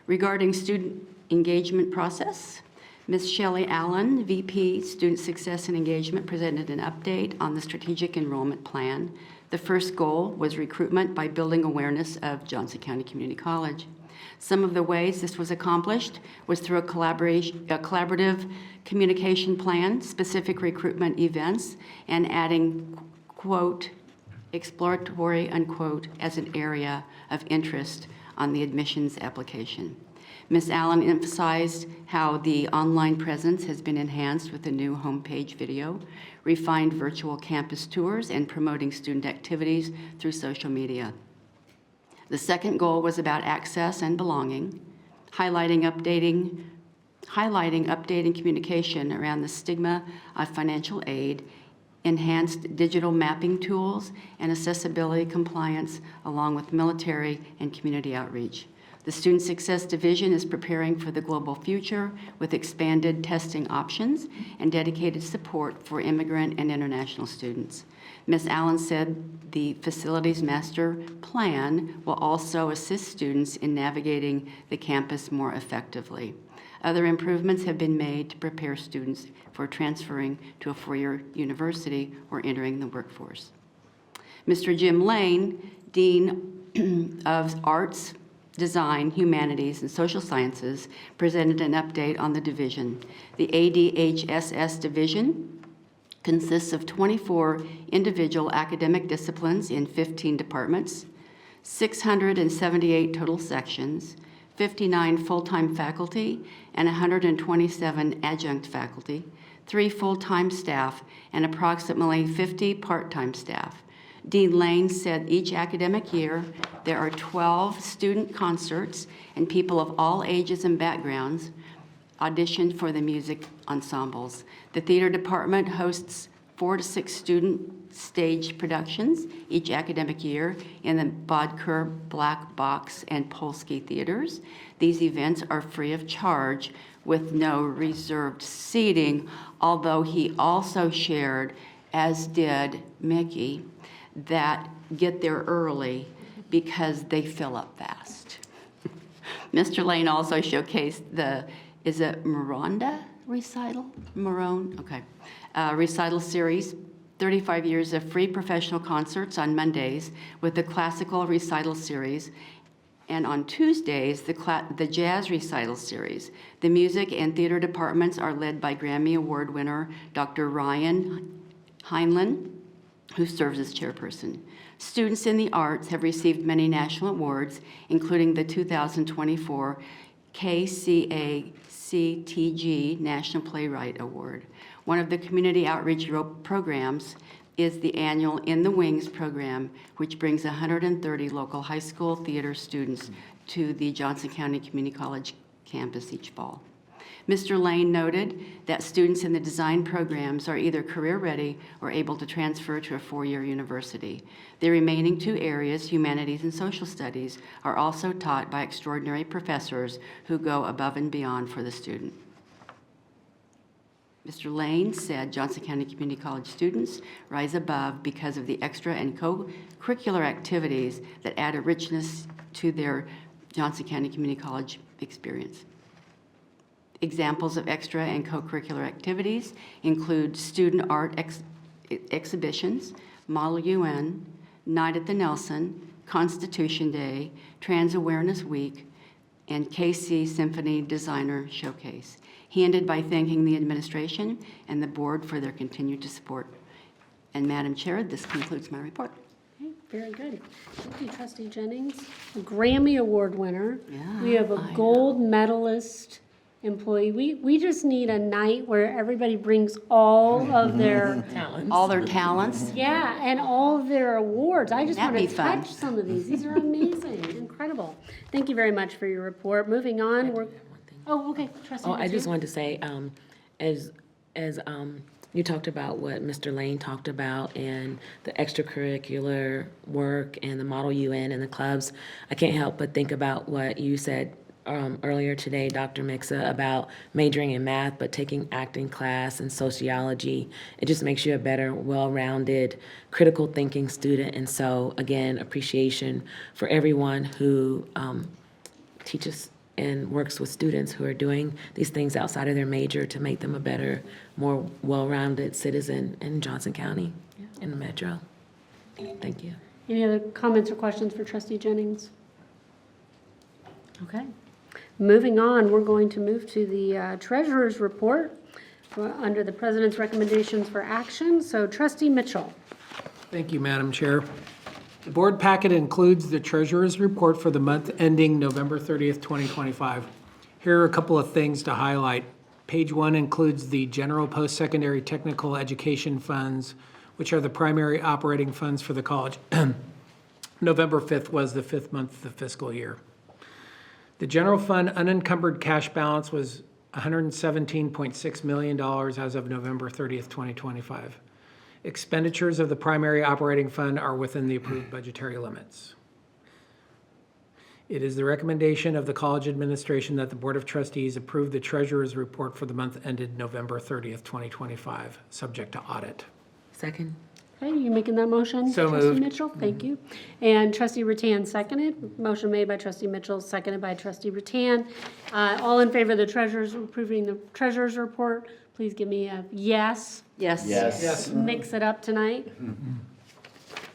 Regarding student engagement process, Ms. Shelley Allen, VP Student Success and Engagement, presented an update on the strategic enrollment plan. The first goal was recruitment by building awareness of Johnson County Community College. Some of the ways this was accomplished was through a collaborative communication plan, specific recruitment events, and adding, quote, exploratory, unquote, as an area of interest on the admissions application. Ms. Allen emphasized how the online presence has been enhanced with a new homepage video, refined virtual campus tours, and promoting student activities through social media. The second goal was about access and belonging, highlighting updating communication around the stigma of financial aid, enhanced digital mapping tools, and accessibility compliance, along with military and community outreach. The Student Success Division is preparing for the global future with expanded testing options and dedicated support for immigrant and international students. Ms. Allen said the Facilities Master Plan will also assist students in navigating the campus more effectively. Other improvements have been made to prepare students for transferring to a four-year university or entering the workforce. Mr. Jim Lane, Dean of Arts, Design, Humanities, and Social Sciences, presented an update on the division. The ADHSS division consists of 24 individual academic disciplines in 15 departments, 678 total sections, 59 full-time faculty, and 127 adjunct faculty, 3 full-time staff, and approximately 50 part-time staff. Dean Lane said each academic year there are 12 student concerts and people of all ages and backgrounds audition for the music ensembles. The theater department hosts 4 to 6 student stage productions each academic year in the Bodker, Black Box, and Polsky theaters. These events are free of charge with no reserved seating, although he also shared, as did Mickey, that get there early because they fill up fast. Mr. Lane also showcased the, is it Miranda recital? Marone? Okay. Recital series, 35 years of free professional concerts on Mondays with the classical recital series, and on Tuesdays, the jazz recital series. The music and theater departments are led by Grammy Award winner Dr. Ryan Heinlein, who serves as chairperson. Students in the arts have received many national awards, including the 2024 KCACTG National Playwright Award. One of the community outreach programs is the annual In the Wings program, which brings 130 local high school theater students to the Johnson County Community College campus each fall. Mr. Lane noted that students in the design programs are either career-ready or able to transfer to a four-year university. The remaining 2 areas, humanities and social studies, are also taught by extraordinary professors who go above and beyond for the student. Mr. Lane said Johnson County Community College students rise above because of the extra and co-curricular activities that add a richness to their Johnson County Community College experience. Examples of extra and co-curricular activities include student art exhibitions, Model UN, Night at the Nelson, Constitution Day, Trans Awareness Week, and KC Symphony Designer Showcase. He ended by thanking the administration and the board for their continued support. And Madam Chair, this concludes my report. Okay, very good. Thank you, Trustee Jennings. A Grammy Award winner. Yeah, We have a gold medalist employee. We just need a night where everybody brings all of their All their talents. yeah, and all of their awards. I just want That'd to be fun. touch some of these. These are amazing, incredible. Thank you very much for your report. Moving on, oh, okay, Trustee. Oh, I just Mathieu. wanted to say, as you talked about what Mr. Lane talked about and the extracurricular work and the Model UN and the clubs, I can't help but think about what you said, earlier today, Dr. Mixa, about majoring in math, but taking acting class and sociology. It just makes you a better, well-rounded, critical thinking student. And so, again, appreciation for everyone who teaches and works with students who are doing these things outside of their major to make them a better, more well-rounded citizen in Johnson County, in the metro. Thank you. Any other comments or questions for Trustee Jennings? Okay. Moving on, we're going to move to the treasurer's report under the president's recommendations for action. So Trustee Mitchell. Thank you, Madam Chair. The board packet includes the treasurer's report for the month ending November 30th, 2025. Here are a couple of things to highlight. Page 1 includes the general post-secondary technical education funds, which are the primary operating funds for the college. November 5th was the 5th month of the fiscal year. The general fund unencumbered cash balance was $117.6 million as of November 30th, 2025. Expenditures of the primary operating fund are within the approved budgetary limits. It is the recommendation of the college administration that the Board of Trustees approve the treasurer's report for the month ended November 30th, 2025, subject to audit. Second. Okay, you making that motion? So Trustee moved. Mitchell, thank you. And Trustee Rattan seconded. Motion made by Trustee Mitchell, seconded by Trustee Rattan. All in favor of the treasurer's, approving the treasurer's report, please give me a yes. Yes. Yes. Mix it up tonight.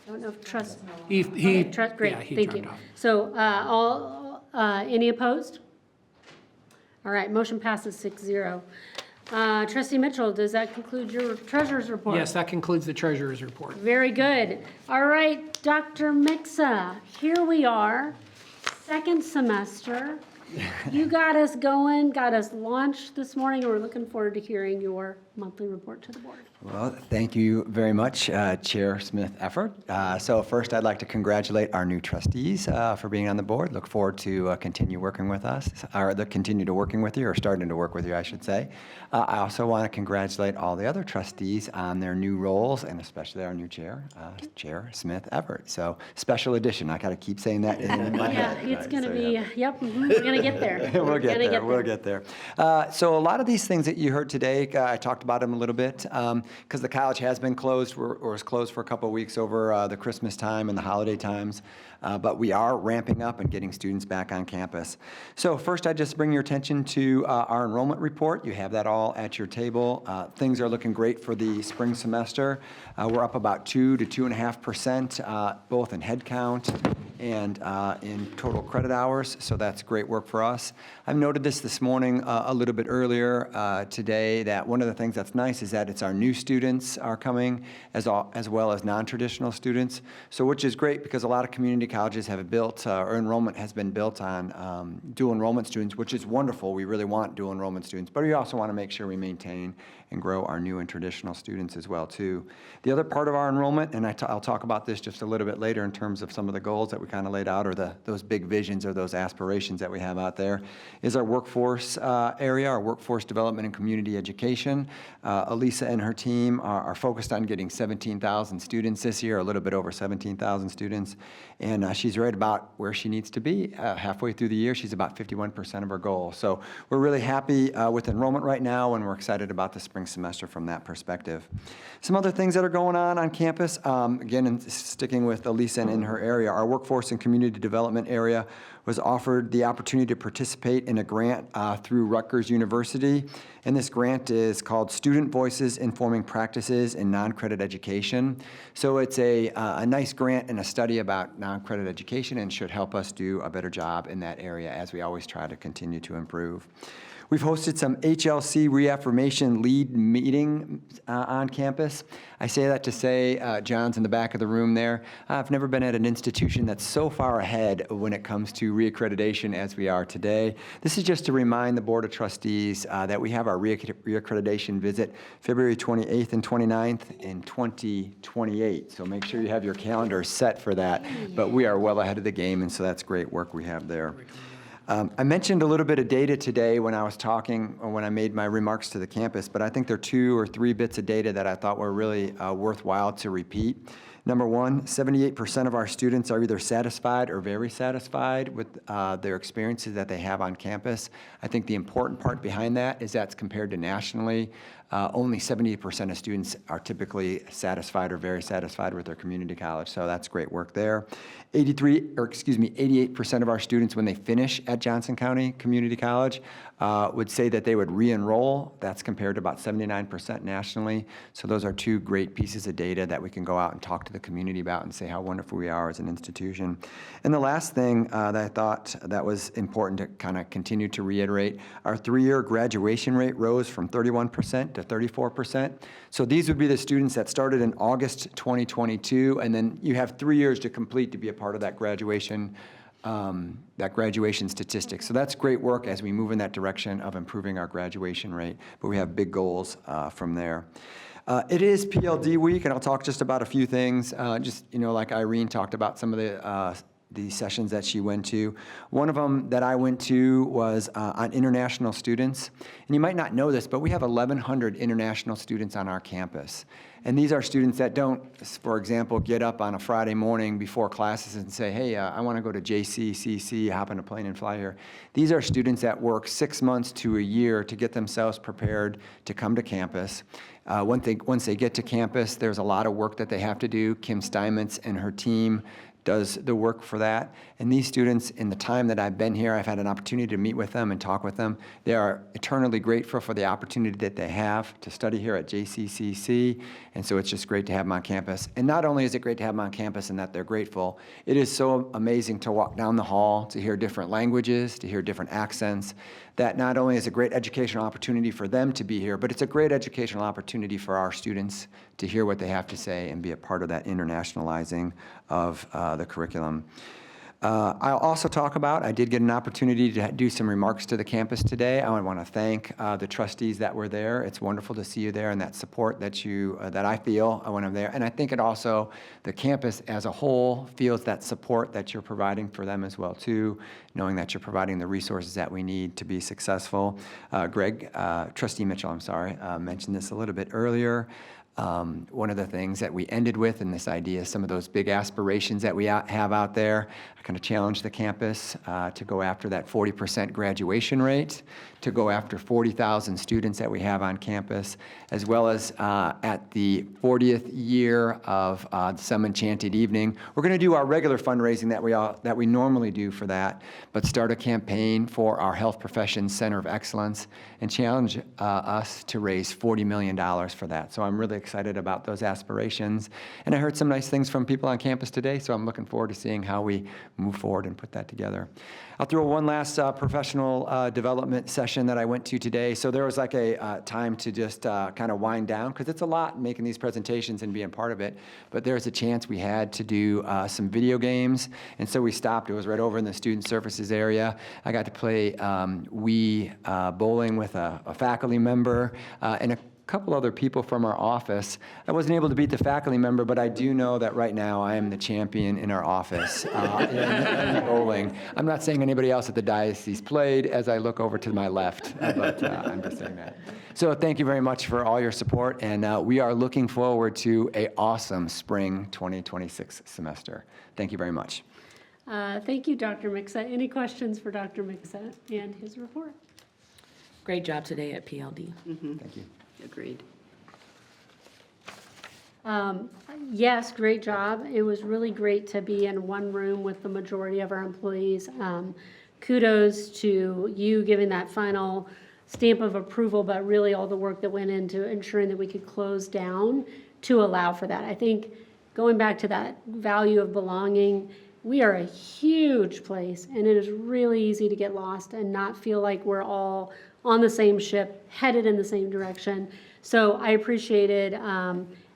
Don't know if He Okay, great, yeah, he thank you. dropped off. So, any opposed? All right, motion passes 6-0. Trustee Mitchell, does that conclude your treasurer's report? Yes, that concludes the treasurer's report. Very good. All right, Dr. Mixa, here we are, second semester. You got us going, got us launched this morning, and we're looking forward to hearing your monthly report to the board. Well, thank you very much, Chair Smith-Effort. So first, I'd like to congratulate our new trustees for being on the board. Look forward to continue working with us, or continue to working with you, or starting to work with you, I should say. I also want to congratulate all the other trustees on their new roles, and especially our new chair, Chair Smith-Effort. So special edition. I got to keep saying that in my Yeah, head. it's right? going to So, be, yeah. yep, we're going to get there. We'll get Gonna there. We'll get there. So a lot of these things that you heard today, I talked about them a little bit because the college has been closed or was closed for a couple of weeks over the Christmas time and the holiday times. But we are ramping up and getting students back on campus. So first, I just bring your attention to our enrollment report. You have that all at your table. Things are looking great for the spring semester. We're up about 2 to 2.5%, both in head count and in total credit hours, so that's great work for us. I've noted this morning a little bit earlier today, that one of the things that's nice is that it's our new students are coming as well as non-traditional students, so which is great because a lot of community colleges have built, or enrollment has been built on dual enrollment students, which is wonderful. We really want dual enrollment students, but we also want to make sure we maintain and grow our new and traditional students as well, too. The other part of our enrollment, and I'll talk about this just a little bit later in terms of some of the goals that we kind of laid out, or those big visions or those aspirations that we have out there, is our workforce area, our workforce development and community education. Elisa and her team are focused on getting 17,000 students this year, a little bit over 17,000 students, and she's right about where she needs to be. Halfway through the year, she's about 51% of her goal. So we're really happy with enrollment right now, and we're excited about the spring semester from that perspective. Some other things that are going on campus, again, and sticking with Elisa and in her area, our workforce and community development area was offered the opportunity to participate in a grant through Rutgers University, and this grant is called Student Voices Informing Practices in Non-Credit Education. So it's a nice grant and a study about non-credit education, and should help us do a better job in that area as we always try to continue to improve. We've hosted some HLC reaffirmation lead meeting on campus. I say that to say, John's in the back of the room there, I've never been at an institution that's so far ahead when it comes to reaccreditation as we are today. This is just to remind the Board of Trustees that we have our reaccreditation visit February 28th and 29th in 2028. So make sure you have your calendar set for that. But we are well ahead of the game, and so that's great work we have there. I mentioned a little bit of data today when I was talking, or when I made my remarks to the campus, but I think there are 2 or 3 bits of data that I thought were really worthwhile to repeat. Number one, 78% of our students are either satisfied or very satisfied with their experiences that they have on campus. I think the important part behind that is that's compared to nationally. Only 78% of students are typically satisfied or very satisfied with their community college, so that's great work there. 88% of our students, when they finish at Johnson County Community College, would say that they would re-enroll. That's compared to about 79% nationally. So those are two great pieces of data that we can go out and talk to the community about and say how wonderful we are as an institution. And the last thing that I thought that was important to kind of continue to reiterate, our 3-year graduation rate rose from 31% to 34%. So these would be the students that started in August 2022, and then you have 3 years to complete to be a part of that graduation statistic. So that's great work as we move in that direction of improving our graduation rate, but we have big goals from there. It is PLD week, and I'll talk just about a few things. Like Irene talked about some of the sessions that she went to. One of them that I went to was on international students. And you might not know this, but we have 1,100 international students on our campus. And these are students that don't, for example, get up on a Friday morning before classes and say, hey, I want to go to JCCC, hop on a plane and fly here. These are students that work 6 months to a year to get themselves prepared to come to campus. Once they get to campus, there's a lot of work that they have to do. Kim Steinmetz and her team does the work for that. And these students, in the time that I've been here, I've had an opportunity to meet with them and talk with them. They are eternally grateful for the opportunity that they have to study here at JCCC. And so it's just great to have them on campus. And not only is it great to have them on campus and that they're grateful, it is so amazing to walk down the hall, to hear different languages, to hear different accents. That not only is a great educational opportunity for them to be here, but it's a great educational opportunity for our students to hear what they have to say and be a part of that internationalizing of the curriculum. I'll also talk about, I did get an opportunity to do some remarks to the campus today. I want to thank the trustees that were there. It's wonderful to see you there and that support that I feel when I'm there. And I think it also, the campus as a whole feels that support that you're providing for them as well too, knowing that you're providing the resources that we need to be successful. Trustee Mitchell, mentioned this a little bit earlier. One of the things that we ended with in this idea, some of those big aspirations that we have out there, I kind of challenged the campus to go after that 40% graduation rate, to go after 40,000 students that we have on campus, as well as at the 40th year of Some Enchanted Evening. We're going to do our regular fundraising that we normally do for that, but start a campaign for our Health Professions Center of Excellence and challenge us to raise $40 million for that. So I'm really excited about those aspirations. And I heard some nice things from people on campus today, so I'm looking forward to seeing how we move forward and put that together. I'll throw one last professional development session that I went to today. So there was like a time to just kind of wind down, because it's a lot making these presentations and being part of it. But there's a chance we had to do some video games. And so we stopped. It was right over in the student services area. I got to play Wii bowling with a faculty member and a couple other people from our office. I wasn't able to beat the faculty member, but I do know that right now I am the champion in our office in bowling. I'm not saying anybody else at the diocese played as I look over to my left, but I'm just saying that. So thank you very much for all your support, and we are looking forward to an awesome spring 2026 semester. Thank you very much. Thank you, Dr. Mixa. Any questions for Dr. Mixa and his report? Great job today at PLD. Thank you. Agreed. Yes, great job. It was really great to be in one room with the majority of our employees. Kudos to you giving that final stamp of approval, but really all the work that went into ensuring that we could close down to allow for that. I think going back to that value of belonging, we are a huge place, and it is really easy to get lost and not feel like we're all on the same ship, headed in the same direction. So I appreciated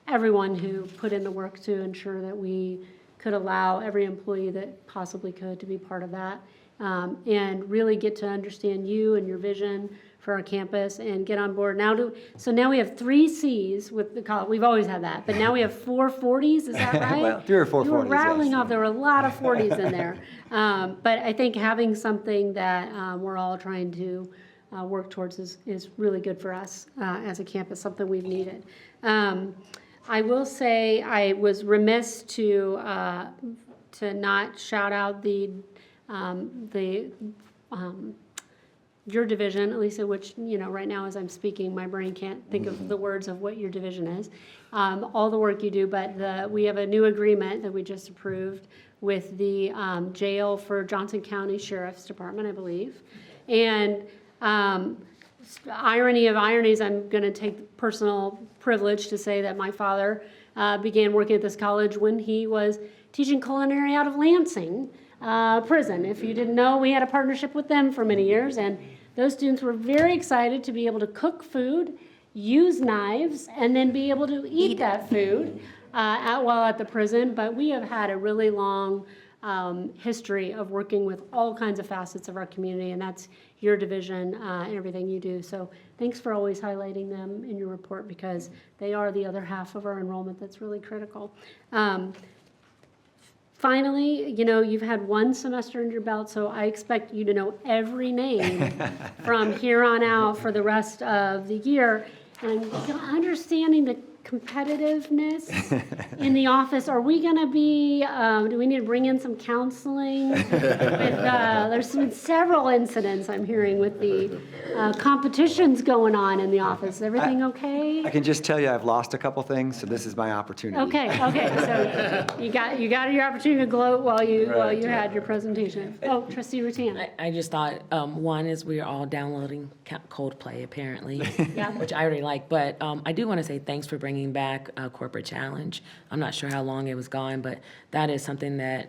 everyone who put in the work to ensure that we could allow every employee that possibly could to be part of that, and really get to understand you and your vision for our campus and get on board. So now we have 3 Cs with the college. We've always had that, but now we have 4 40s, is that right? Well, 3 or 4 40s. You were rattling yes. off, there were a lot of 40s in there. But I think having something that we're all trying to work towards is really good for us as a campus, something we've needed. I will say I was remiss to not shout out your division, Elisa, which, right now as I'm speaking, my brain can't think of the words of what your division is. All the work you do, but we have a new agreement that we just approved with the jail for Johnson County Sheriff's Department, I believe. And irony of ironies, I'm going to take personal privilege to say that my father began working at this college when he was teaching culinary out of Lansing prison. If you didn't know, we had a partnership with them for many years, and those students were very excited to be able to cook food, use knives, and then be able to eat that food while at the prison. But we have had a really long history of working with all kinds of facets of our community, and that's your division and everything you do. So thanks for always highlighting them in your report, because they are the other half of our enrollment that's really critical. Finally, you've had one semester under your belt, so I expect you to know every name from here on out for the rest of the year. And understanding the competitiveness in the office, are we going to be, do we need to bring in some counseling? There's been several incidents I'm hearing with the competitions going on in the office. Is everything okay? I can just tell you I've lost a couple things, so this is my opportunity. Okay, so you got your opportunity to gloat while you had your presentation. Oh, Trustee Rutan. I just thought, one is we're all downloading Coldplay apparently, Yeah. which I already like, but I do want to say thanks for bringing back Corporate Challenge. I'm not sure how long it was gone, but that is something that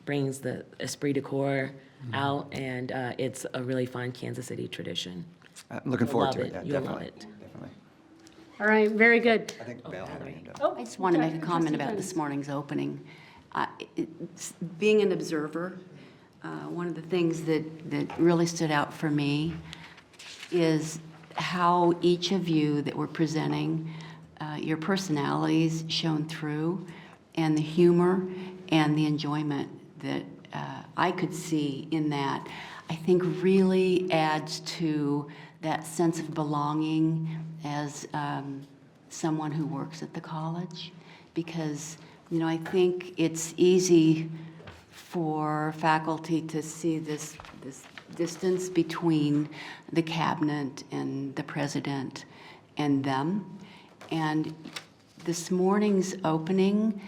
brings the esprit de corps out, and it's a really fun Kansas City tradition. I'm looking forward to it. Yeah, You'll love definitely. it. Definitely. All right, very good. I think Val had her hand up. Oh, I just want to make a Trustee comment about Jones. this morning's opening. Being an observer, one of the things that really stood out for me is how each of you that were presenting, your personalities shone through, and the humor and the enjoyment that I could see in that, I think really adds to that sense of belonging as someone who works at the college. Because, I think it's easy for faculty to see this distance between the cabinet and the president and them. And this morning's opening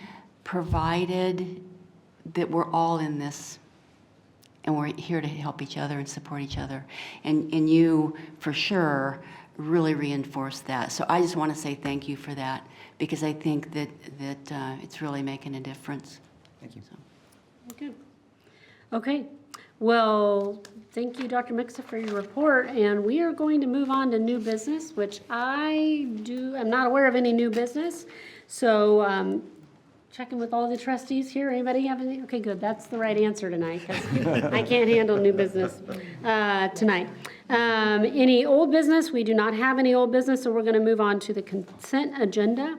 provided that we're all in this, and we're here to help each other and support each other. And you, for sure, really reinforced that. So I just want to say thank you for that, because I think that it's really making a difference. Thank you. Good. Okay. Well, thank you, Dr. Mixa, for your report, and we are going to move on to new business, which I'm not aware of any new business. So checking with all the trustees here. Anybody have any? Okay, good. That's the right answer tonight, because I can't handle new business tonight. Any old business? We do not have any old business, so we're going to move on to the consent agenda.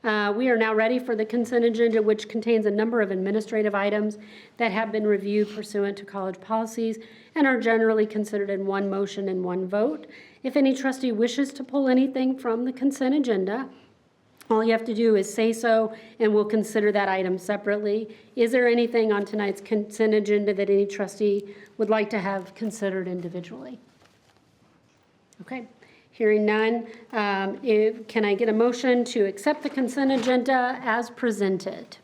We are now ready for the consent agenda, which contains a number of administrative items that have been reviewed pursuant to college policies and are generally considered in one motion and one vote. If any trustee wishes to pull anything from the consent agenda, all you have to do is say so, and we'll consider that item separately. Is there anything on tonight's consent agenda that any trustee would like to have considered individually? Okay. Hearing none, can I get a motion to accept the consent agenda as presented?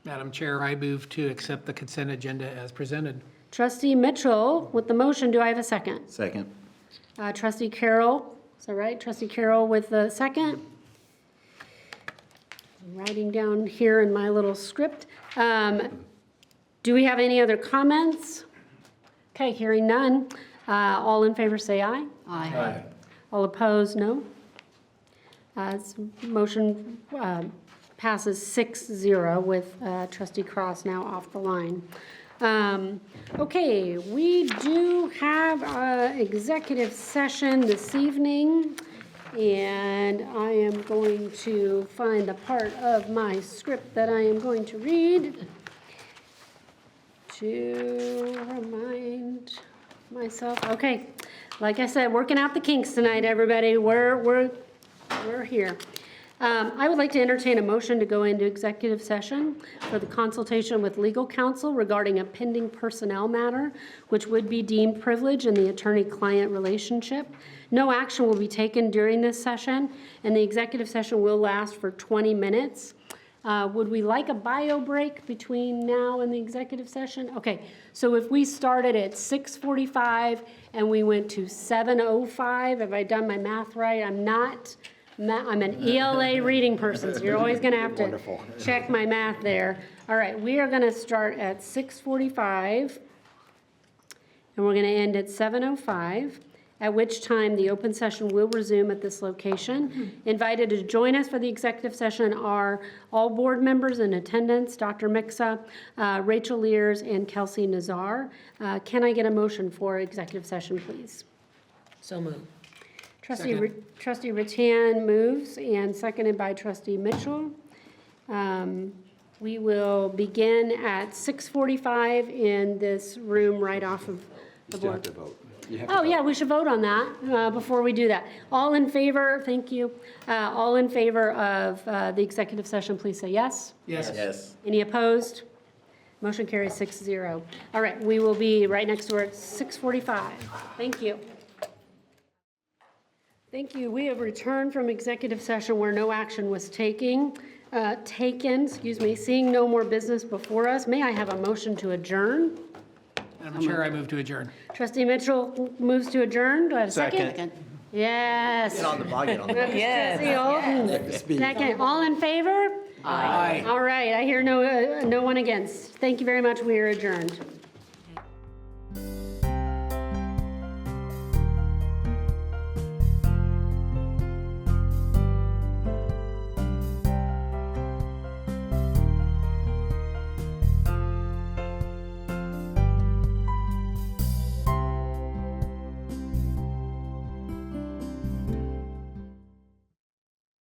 Madam Chair, I move to accept the consent agenda as presented. Trustee Mitchell, with the motion, do I have a second? Second. Trustee Carroll, is that right? Trustee Carroll with the second. I'm writing down here in my little script. Do we have any other comments? Okay, hearing none. All in favor say aye. Aye. All opposed, no. Motion passes 6-0 with Trustee Cross now off the line. Okay, we do have an executive session this evening, and I am going to find the part of my script that I am going to read to remind myself. Okay, like I said, working out the kinks tonight, everybody. We're we're here. I would like to entertain a motion to go into executive session for the consultation with legal counsel regarding a pending personnel matter, which would be deemed privilege in the attorney-client relationship. No action will be taken during this session, and the executive session will last for 20 minutes. Would we like a bio break between now and the executive session? Okay, so if we started at 6:45 and we went to 7:05, have I done my math right? I'm an ELA reading person, so you're always going to have to check my math there. All right, we are going to start at 6:45, and we're going to end at 7:05, at which time the open session will resume at this location. Invited to join us for the executive session are all board members in attendance, Dr. Mixa, Rachel Lears, and Kelsey Nazar. Can I get a motion for executive session, please? So moved. Trustee Rattan moves, and seconded by Trustee Mitchell. We will begin at 6:45 in this room right off of the board. Oh, yeah, we should vote on that before we do that. All in favor, thank you. All in favor of the executive session, please say yes. Yes. Yes. Any opposed? Motion carries 6-0. All right, we will be right next door at 6:45. Thank you. Thank you. We have returned from executive session where no action was taken. Seeing no more business before us, may I have a motion to adjourn? Madam Chair, I move to adjourn. Trustee Mitchell moves to adjourn. Do I have a second? Second. Yes. Get on the ball, get on the ball. Trustee Alton. Second. All in favor? Aye. All right. I hear no one against. Thank you very much. We are adjourned.